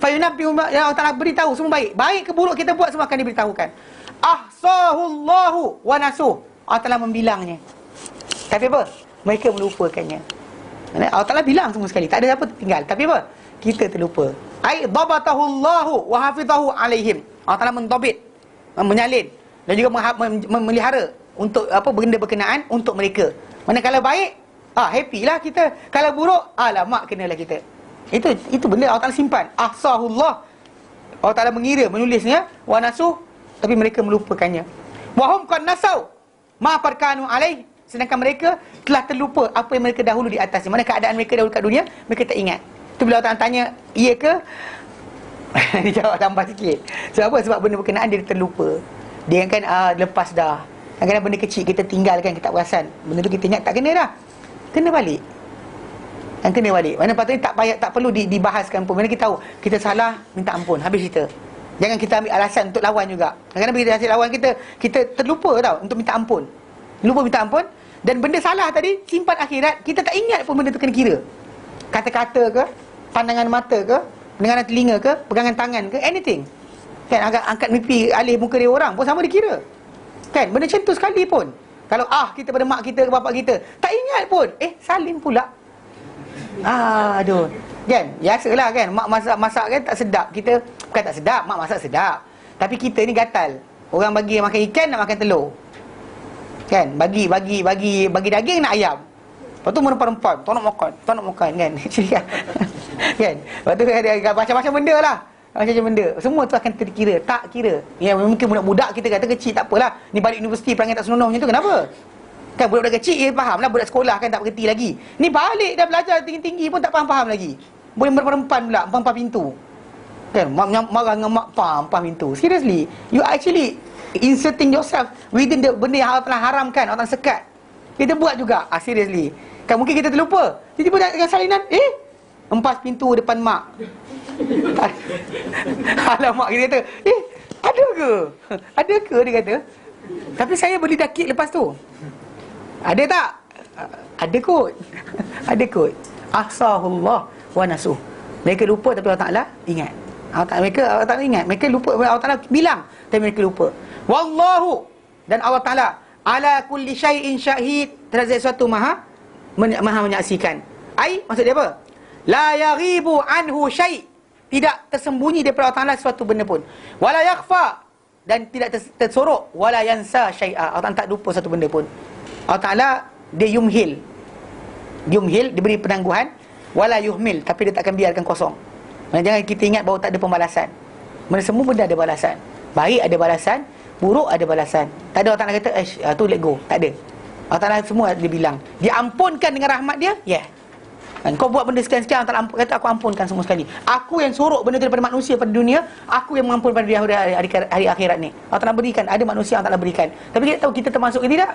fayunabbi yang Allah Ta'ala beritahu semua baik. Baik ke buruk kita buat semua akan diberitahukan. Ahsahullahu wa nasuh. Allah Ta'ala membilangnya. Tapi apa? Mereka melupakannya. Allah Ta'ala bilang semua sekali, tak ada apa tinggal. Tapi apa? Kita terlupa. Ai dabatahullahu wa hafizahu alaihim. Allah Ta'ala mendobit, menyalin dan juga memelihara untuk apa benda berkenaan untuk mereka. Mana kalau baik, happy lah kita. Kalau buruk, alamak kenalah kita. Itu benda Allah Ta'ala simpan. Ahsahullah. Allah Ta'ala mengira, menulisnya. Wa nasuh, tapi mereka melupakannya. Wahum qad nasau ma farkanu alaih. Sedangkan mereka telah terlupa apa yang mereka dahulu di atasnya. Mana keadaan mereka dahulu kat dunia, mereka tak ingat. Itu bila Allah Ta'ala tanya, iya ke? Dia jawab tambah sikit. Sebab apa? Sebab benda berkenaan dia terlupa. Dia kan lepas dah. Kadang-kadang benda kecil kita tinggalkan, kita tak perasan. Benda tu kita ingat, tak kena dah. Kena balik. Dan kena balik. Mana patutnya tak perlu dibahaskan pun. Mana kita tahu kita salah, minta ampun, habis cerita. Jangan kita ambil alasan untuk lawan juga. Kadang-kadang bila kita hasil lawan kita terlupa tau untuk minta ampun. Lupa minta ampun. Dan benda salah tadi simpan akhirat, kita tak ingat pun benda tu kena kira. Kata-kata ke, pandangan mata ke, pendengaran telinga ke, pegangan tangan ke, anything. Kan angkat mimpi alih muka dia orang pun sama dikira. Kan benda macam tu sekali pun. Kalau kita pada mak kita ke bapak kita, tak ingat pun. Salim pula. Aduh. Kan? Biasalah kan, mak masak kan tak sedap. Kita bukan tak sedap, mak masak sedap. Tapi kita ni gatal. Orang bagi makan ikan, nak makan telur. Kan? Bagi daging nak ayam. Lepas tu merempan-rempan, tak nak makan kan. Kan? Lepas tu ada macam-macam benda lah. Macam-macam benda. Semua tu akan terkira, tak kira. Ya mungkin budak-budak kita kata kecil tak apalah. Ni balik universiti perangai tak senonoh macam tu, kenapa? Kan budak-budak kecil faham lah, budak sekolah kan tak mengerti lagi. Ni balik dah belajar tinggi-tinggi pun tak faham-faham lagi. Boleh merempan pula, empam pintu. Kan marah dengan mak empam pintu. Seriously, you actually inserting yourself within the benda yang Allah telah haramkan, Allah telah sekat. Kita buat juga. Seriously. Kan mungkin kita terlupa. Tiba-tiba dengan salinan, empas pintu depan mak. Alamak, kita kata, ada ke dia kata. Tapi saya beli dakik lepas tu. Ada tak? Ada kot. Ada kot. Ahsahullah wa nasuh. Mereka lupa tapi Allah Ta'ala ingat. Allah Ta'ala ingat. Mereka lupa, Allah Ta'ala bilang tapi mereka lupa. Wallahu, dan Allah Ta'ala ala kulli syai'in syahid, terhadap sesuatu maha menyaksikan. Maksud dia apa? La yaghibu anhu syai', tidak tersembunyi daripada Allah Ta'ala sesuatu benda pun. Wala yakhfa, dan tidak tersorok. Wala yansa syai'a, Allah Ta'ala tak lupa satu benda pun. Allah Ta'ala dia yumhil, diberi penangguhan. Wala yuhmil, tapi dia takkan biarkan kosong. Jangan kita ingat bahawa tak ada pembalasan. Semua benda ada balasan. Baik ada balasan, buruk ada balasan. Tak ada Allah Ta'ala kata tu let go. Tak ada. Allah Ta'ala semua dia bilang, dia ampunkan dengan rahmat dia. Ya, kau buat benda sekian-sekian, Allah Ta'ala kata aku ampunkan semua sekali. Aku yang sorok benda tu daripada manusia pada dunia, aku yang mengampun pada hari akhirat ni. Allah Ta'ala berikan. Ada manusia yang Allah Ta'ala berikan. Tapi kita tahu kita termasuk ke tidak.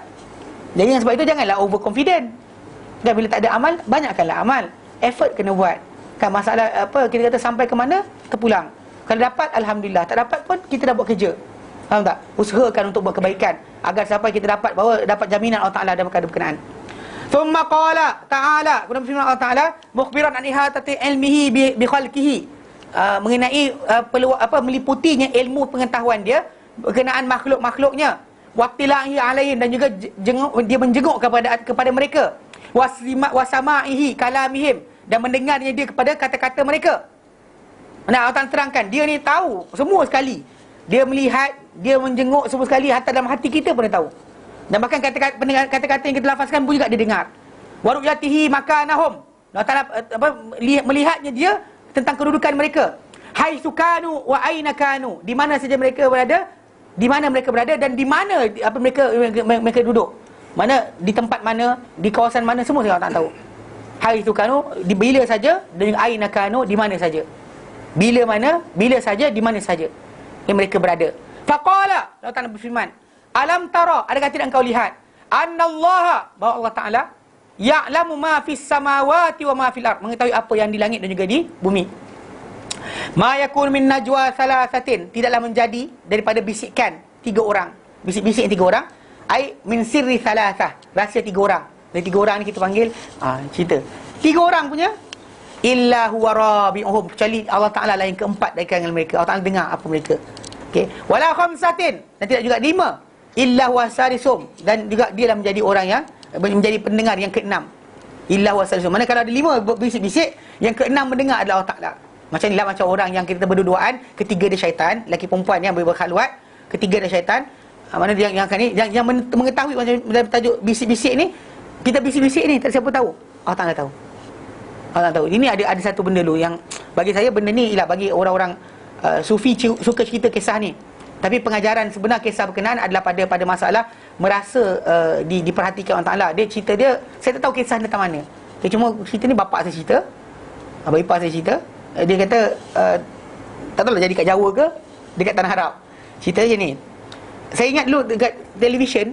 Jadi sebab itu janganlah overconfident. Dan bila tak ada amal, banyakkanlah amal. Effort kena buat. Kan masalah apa, kita kata sampai ke mana, terpulang. Kalau dapat, Alhamdulillah. Tak dapat pun, kita dah buat kerja. Faham tak? Usahakan untuk buat kebaikan agar sampai kita dapat jaminan Allah Ta'ala dalam keadaan berkenaan. Thumma qala ta'ala, kemudian firman Allah Ta'ala mukhbiran an ihatati ilmihi bi khalqihi, mengenai meliputinya ilmu pengetahuan dia berkenaan makhluk-makhluknya, waqtilahi alaihim, dan juga dia menjenguk kepada mereka, wasama'ihi kalamihim, dan mendengarnya dia kepada kata-kata mereka. Nah, Allah Ta'ala terangkan dia ni tahu semua sekali. Dia melihat, dia menjenguk semua sekali, hatta dalam hati kita pun dia tahu. Dan bahkan kata-kata yang kita lafazkan pun juga dia dengar. Wa ru'yatihi makanahum, Allah Ta'ala melihatnya dia tentang kedudukan mereka. Haitsu kanu wa aina kanu, di mana saja mereka berada, di mana mereka berada dan di mana mereka duduk. Mana, di tempat mana, di kawasan mana, semua Allah Ta'ala tahu. Haitsu kanu, di bila saja, dan juga aina kanu, di mana saja. Bila mana, bila saja, di mana saja yang mereka berada. Faqala, Allah Ta'ala berfirman, alam tara, adakah tidak engkau lihat, annallaha, bahawa Allah Ta'ala ya'lamu ma fis samawati wa ma fil ard, mengetahui apa yang di langit dan juga di bumi. Ma yakun min najwa salasatin, tidaklah menjadi daripada bisikan 3 orang. Bisik-bisik 3 orang, ai min sirri salasah, rahsia 3 orang. Dari 3 orang ni kita panggil cerita 3 orang punya, illa huwa rabi'uhum, kecuali Allah Ta'ala lah yang keempat dari kalangan mereka. Allah Ta'ala dengar apa mereka. Okey, wala khamsatin, dan tidak juga 5, illa huwa sadisum, dan juga dia lah menjadi orang yang menjadi pendengar yang ke-6. Illa huwa sadisum, mana kalau ada 5 bisik-bisik, yang ke-6 mendengar adalah Allah Ta'ala. Macam inilah macam orang yang kita berduaan, ketiga dia syaitan, lelaki perempuan yang berkhaluat, ketiga dia syaitan. Mana dia yang mengetahui macam dalam tajuk bisik-bisik ni, kita bisik-bisik ni tak siapa tahu. Allah Ta'ala tahu. Allah tahu. Ini ada satu benda dulu yang bagi saya, benda ni ialah bagi orang-orang sufi suka cerita kisah ni. Tapi pengajaran sebenar kisah berkenaan adalah pada masalah merasa diperhatikan Allah Ta'ala. Dia cerita dia, saya tak tahu kisah tentang mana. Dia cuma cerita ni bapak saya cerita, abang ipar saya cerita. Dia kata tak tahu lah jadi kat Jawa ke dekat Tanah Arab. Cerita je ni. Saya ingat dulu dekat televisyen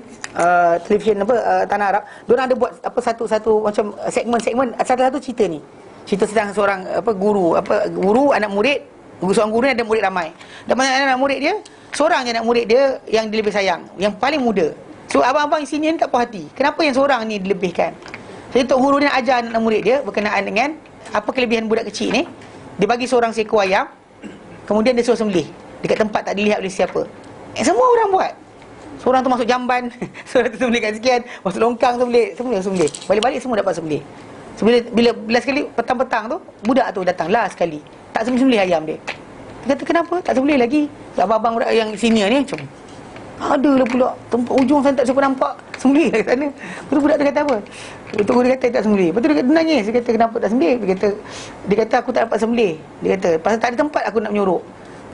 Tanah Arab, diorang ada buat satu macam segmen satu cerita ni. Cerita tentang seorang guru, anak murid. Seorang guru ni ada murid ramai. Dan banyak anak murid dia, seorang je anak murid dia yang dia lebih sayang, yang paling muda. So abang-abang sini ni tak puas hati. Kenapa yang seorang ni dilebihkan? Jadi tok guru ni ajar anak murid dia berkenaan dengan apa kelebihan budak kecil ni. Dia bagi seorang seekor ayam, kemudian dia suruh sembelih dekat tempat tak dilihat oleh siapa. Semua orang buat. Seorang tu masuk jamban, seorang tu sembelih kat sekian, masuk longkang sembelih. Balik-balik semua dapat sembelih. Bila sekali petang-petang tu, budak tu datang last sekali, tak sembelih ayam dia. Dia kata kenapa tak sembelih lagi? Abang-abang yang senior ni macam adalah pula tempat ujung sana tak siapa nampak, sembelih kat sana. Lepas tu budak tu kata apa? Betul dia kata tak sembelih. Lepas tu dia nangis. Dia kata kenapa tak sembelih? Dia kata aku tak dapat sembelih. Dia kata pasal tak ada tempat aku nak menyorok.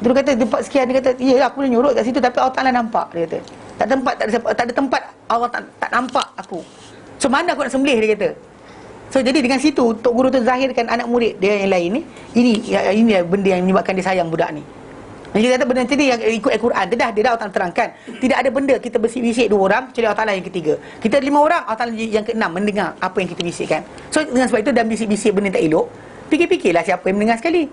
Dia kata tempat sekian. Dia kata ya aku boleh nyorok kat situ, tapi Allah Ta'ala nampak. Dia kata tak ada tempat Allah tak nampak aku. So mana aku nak sembelih, dia kata. So jadi dengan situ tok guru tu zahirkan anak murid dia yang lain ni, ini benda yang menyebabkan dia sayang budak ni. Dan kita kata benda ni yang ikut Al-Quran, dia dah Allah terangkan. Tidak ada benda kita bisik-bisik 2 orang kecuali Allah Ta'ala yang ketiga. Kita ada 5 orang, Allah Ta'ala yang ke-6 mendengar apa yang kita bisikkan. So dengan sebab itu dalam bisik-bisik benda tak elok, fikir-fikirlah siapa yang mendengar sekali.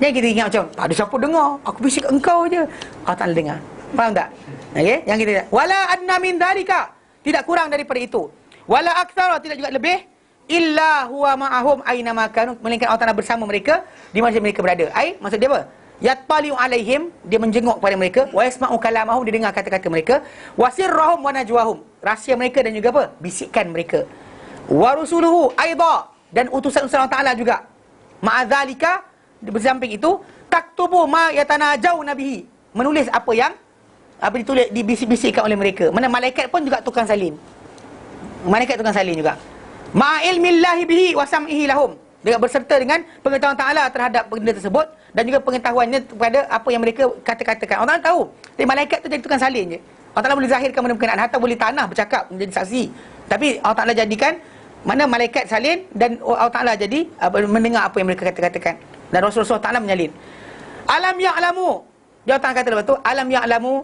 Jangan kita ingat macam tak ada siapa dengar, aku bisik engkau je. Allah Ta'ala dengar. Faham tak? Okey, yang kita wala adna min dzalika, tidak kurang daripada itu. Wala aktsara, tidak juga lebih, illa huwa ma'ahum aina ma kanu, melainkan Allah Ta'ala bersama mereka di mana mereka berada. Ai maksud dia apa? Yattali'u alaihim, dia menjenguk pada mereka, wa yasma'u kalamahum, dia dengar kata-kata mereka, wa sirrahum wa najwahum, rahsia mereka dan juga apa? Bisikan mereka. Wa rusuluhu aidha, dan utusan-utusan Allah Ta'ala juga. Ma'adzalika, bersamping itu, taktubu ma yatanajau nabihi, menulis apa yang ditulis, dibisik-bisikkan oleh mereka. Mana malaikat pun juga tukang salin. Malaikat tukang salin juga. Ma ilmillahi bihi wa sam'ihi lahum, dengan berserta dengan pengetahuan Ta'ala terhadap benda tersebut dan juga pengetahuannya kepada apa yang mereka kata-katakan. Allah Ta'ala tahu. Tapi malaikat tu jadi tukang salin je. Allah Ta'ala boleh zahirkan benda berkenaan, hatta boleh tanah bercakap menjadi saksi. Tapi Allah Ta'ala jadikan mana malaikat salin dan Allah Ta'ala jadi mendengar apa yang mereka katakan. Dan Rasulullah Ta'ala menyalin. Alam ya'lamu. Dia Allah kata lepas tu, alam ya'lamu,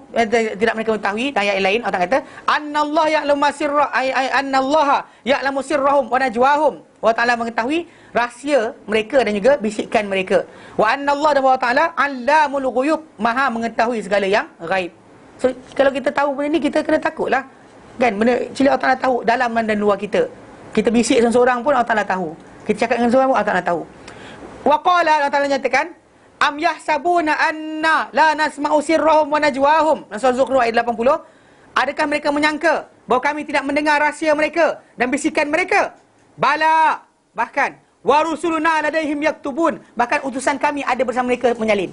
tidak mereka mengetahui. Dan ayat lain Allah kata, Annallah ya'lamu sirra Annallaha ya'lamu sirrahum wa najwahum. Allah Ta'ala mengetahui rahsia mereka dan juga bisikan mereka. Wa annallah dan Allah Ta'ala allamul ghuyub, maha mengetahui segala yang ghaib. So kalau kita tahu benda ni, kita kena takutlah. Kan benda cili Allah Ta'ala tahu dalam dan luar kita. Kita bisik seorang pun Allah Ta'ala tahu. Kita cakap dengan seorang pun Allah Ta'ala tahu. Wa qala, Allah Ta'ala nyatakan, am yahsabuna anna la nasma'u sirrahum wa najwahum. Surah Zukhruf ayat 80. Adakah mereka menyangka bahawa kami tidak mendengar rahsia mereka dan bisikan mereka? Bala, bahkan wa rusuluna ladaihim yaktubun, bahkan utusan kami ada bersama mereka menyalin.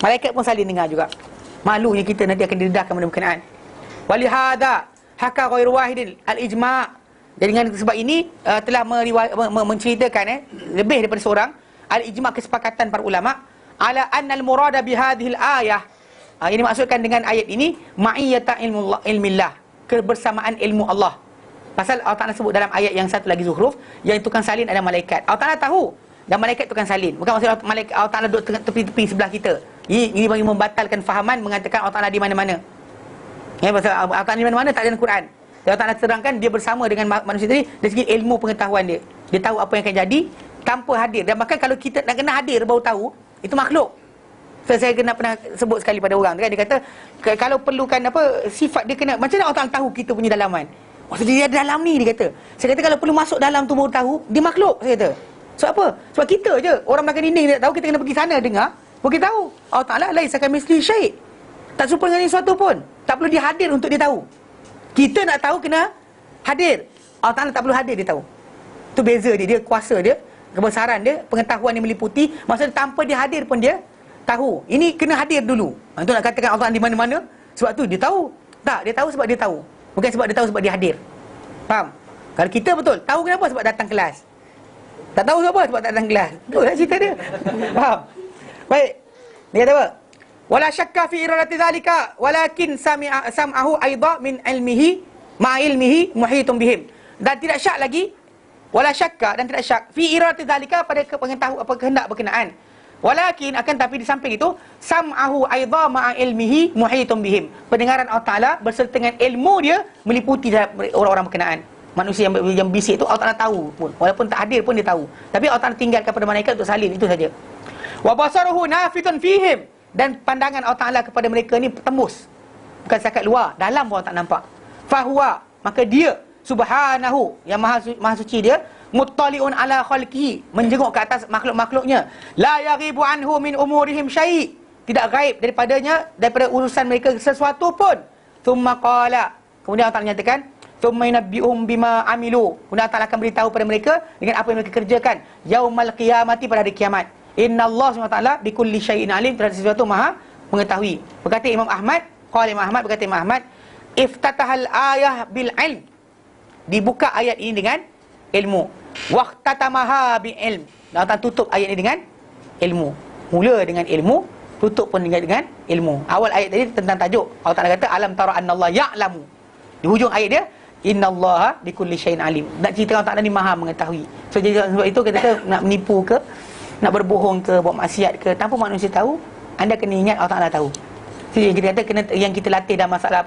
Malaikat pun salin dengar juga. Malunya kita nanti akan didedahkan benda berkenaan. Walihada haka ghairu wahidin al-ijma'. Jadi dengan sebab ini telah menceritakan lebih daripada seorang al-ijma' kesepakatan para ulama ala annal murada bihadhil ayah. Ini maksudkan dengan ayat ini ma'iyata ilmillah, kebersamaan ilmu Allah. Pasal Allah Ta'ala sebut dalam ayat yang satu lagi Zukhruf, yang tukang salin ada malaikat. Allah Ta'ala tahu dan malaikat tukang salin. Bukan maksud malaikat Allah Ta'ala duduk tepi-tepi sebelah kita. Ini bagi membatalkan fahaman mengatakan Allah Ta'ala di mana-mana. Ya, pasal Allah Ta'ala di mana-mana tak ada dalam Quran. Allah Ta'ala terangkan dia bersama dengan manusia tadi dari segi ilmu pengetahuan dia. Dia tahu apa yang akan jadi tanpa hadir. Dan bahkan kalau kita nak kena hadir baru tahu, itu makhluk. So, saya pernah sebut sekali pada orang kan, dia kata kalau perlukan apa sifat dia kena, macam mana Allah Ta'ala tahu kita punya dalaman? Maksud dia ada dalam ni, dia kata. Saya kata kalau perlu masuk dalam tu baru tahu, dia makhluk, saya kata. Sebab apa? Sebab kita je, orang belakang dinding dia tak tahu, kita kena pergi sana dengar, baru kita tahu. Allah Ta'ala laisa kamitslihi syai'. Tak serupa dengan sesuatu pun. Tak perlu dia hadir untuk dia tahu. Kita nak tahu kena hadir. Allah Ta'ala tak perlu hadir dia tahu. Tu beza dia, dia kuasa dia, kebesaran dia, pengetahuan yang meliputi. Maksudnya tanpa dia hadir pun dia tahu. Ini kena hadir dulu. Itu nak katakan Allah Ta'ala di mana-mana, sebab tu dia tahu. Tak, dia tahu sebab dia tahu. Bukan sebab dia tahu sebab dia hadir. Faham? Kalau kita betul, tahu kenapa? Sebab datang kelas. Tak tahu sebab apa? Sebab tak datang kelas. Betul lah cerita dia. Faham? Baik. Dia kata apa? Wala syakka fi iradati dhalika walakin sam'ahu aidha min ilmihi ma ilmihi muhitun bihim. Dan tidak syak lagi, wala syakka, dan tidak syak fi iradati dhalika pada pengetahuan apa kehendak berkenaan. Walakin, akan tapi di samping itu, sam'ahu aidha ma'a ilmihi muhitun bihim. Pendengaran Allah Ta'ala berserta dengan ilmu dia meliputi orang-orang berkenaan. Manusia yang bisik itu Allah Ta'ala tahu pun. Walaupun tak hadir pun dia tahu. Tapi Allah Ta'ala tinggalkan kepada malaikat untuk salin, itu saja. Wa basaruhu nafidun fihim. Dan pandangan Allah Ta'ala kepada mereka ni tembus. Bukan setakat luar, dalam pun tak nampak. Fahuwa, maka dia subhanahu, yang maha suci dia, muttali'un ala khalqihi, menjenguk ke atas makhluk-makhluknya. La yaghibu anhu min umurihim syai', tidak gaib daripada urusan mereka sesuatu pun. Thumma qala, kemudian Allah Ta'ala nyatakan, thumma yunabbi'uhum bima amilu, kemudian Allah Ta'ala akan beritahu pada mereka dengan apa yang mereka kerjakan yaumal qiyamati, pada hari kiamat. Innallaha subhanahu wa ta'ala bikulli syai'in alim, terhadap sesuatu maha mengetahui. Berkata Imam Ahmad, qala Imam Ahmad, berkata Imam Ahmad, iftatahal ayah bil ilm, dibuka ayat ini dengan ilmu. Waqtatamaha bi ilm, dan Allah tutup ayat ini dengan ilmu. Mula dengan ilmu, tutup pun dengan ilmu. Awal ayat tadi tentang tajuk, Allah Ta'ala kata alam tara annallaha ya'lamu. Di hujung ayat dia, innallaha bikulli syai'in alim. Nak cerita Allah Ta'ala ni maha mengetahui. So jadi sebab itu kita kata nak menipu ke, nak berbohong ke, buat maksiat ke, tanpa manusia tahu, anda kena ingat Allah Ta'ala tahu. So, yang kita kata yang kita latih dalam masalah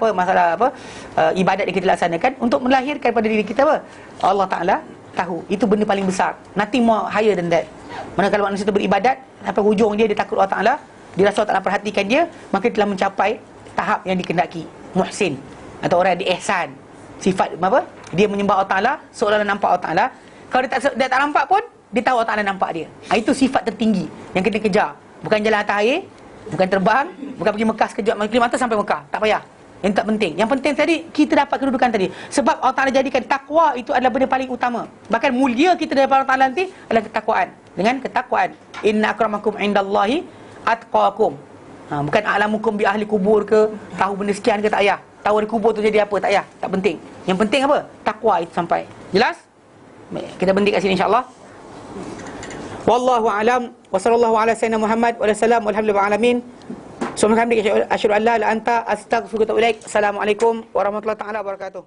ibadat yang kita laksanakan untuk melahirkan pada diri kita apa? Allah Ta'ala tahu. Itu benda paling besar. Nothing more higher than that. Mana kalau manusia itu beribadat sampai hujung dia takut Allah Ta'ala, dia rasa Allah Ta'ala perhatikan dia, maka dia telah mencapai tahap yang dikendaki, muhsin, atau orang yang diihsan. Sifat apa? Dia menyembah Allah Ta'ala seolah-olah nampak Allah Ta'ala. Kalau dia tak nampak pun, dia tahu Allah Ta'ala nampak dia. Itu sifat tertinggi yang kena kejar. Bukan jalan atas air, bukan terbang, bukan pergi Mekah sekejap Kalimantan sampai Mekah. Tak payah. Yang tak penting. Yang penting tadi, kita dapat kedudukan tadi. Sebab Allah Ta'ala jadikan takwa itu adalah benda paling utama. Bahkan mulia kita daripada Allah Ta'ala nanti adalah ketakwaan. Dengan ketakwaan. Inna akramakum indallahi atqakum. Bukan a'lamukum bi ahli kubur ke, tahu benda sekian ke, tak payah. Tahu di kubur tu jadi apa, tak payah. Tak penting. Yang penting apa? Takwa itu sampai. Jelas? Baik, kita berhenti kat sini insya-Allah. Wallahu a'lam wa sallallahu ala sayyidina Muhammad wa sallam walhamdulillahi alamin. Subhanallah asyhadu an la ilaha illa anta astaghfiruka wa atubu ilaik. Assalamualaikum warahmatullahi taala wabarakatuh.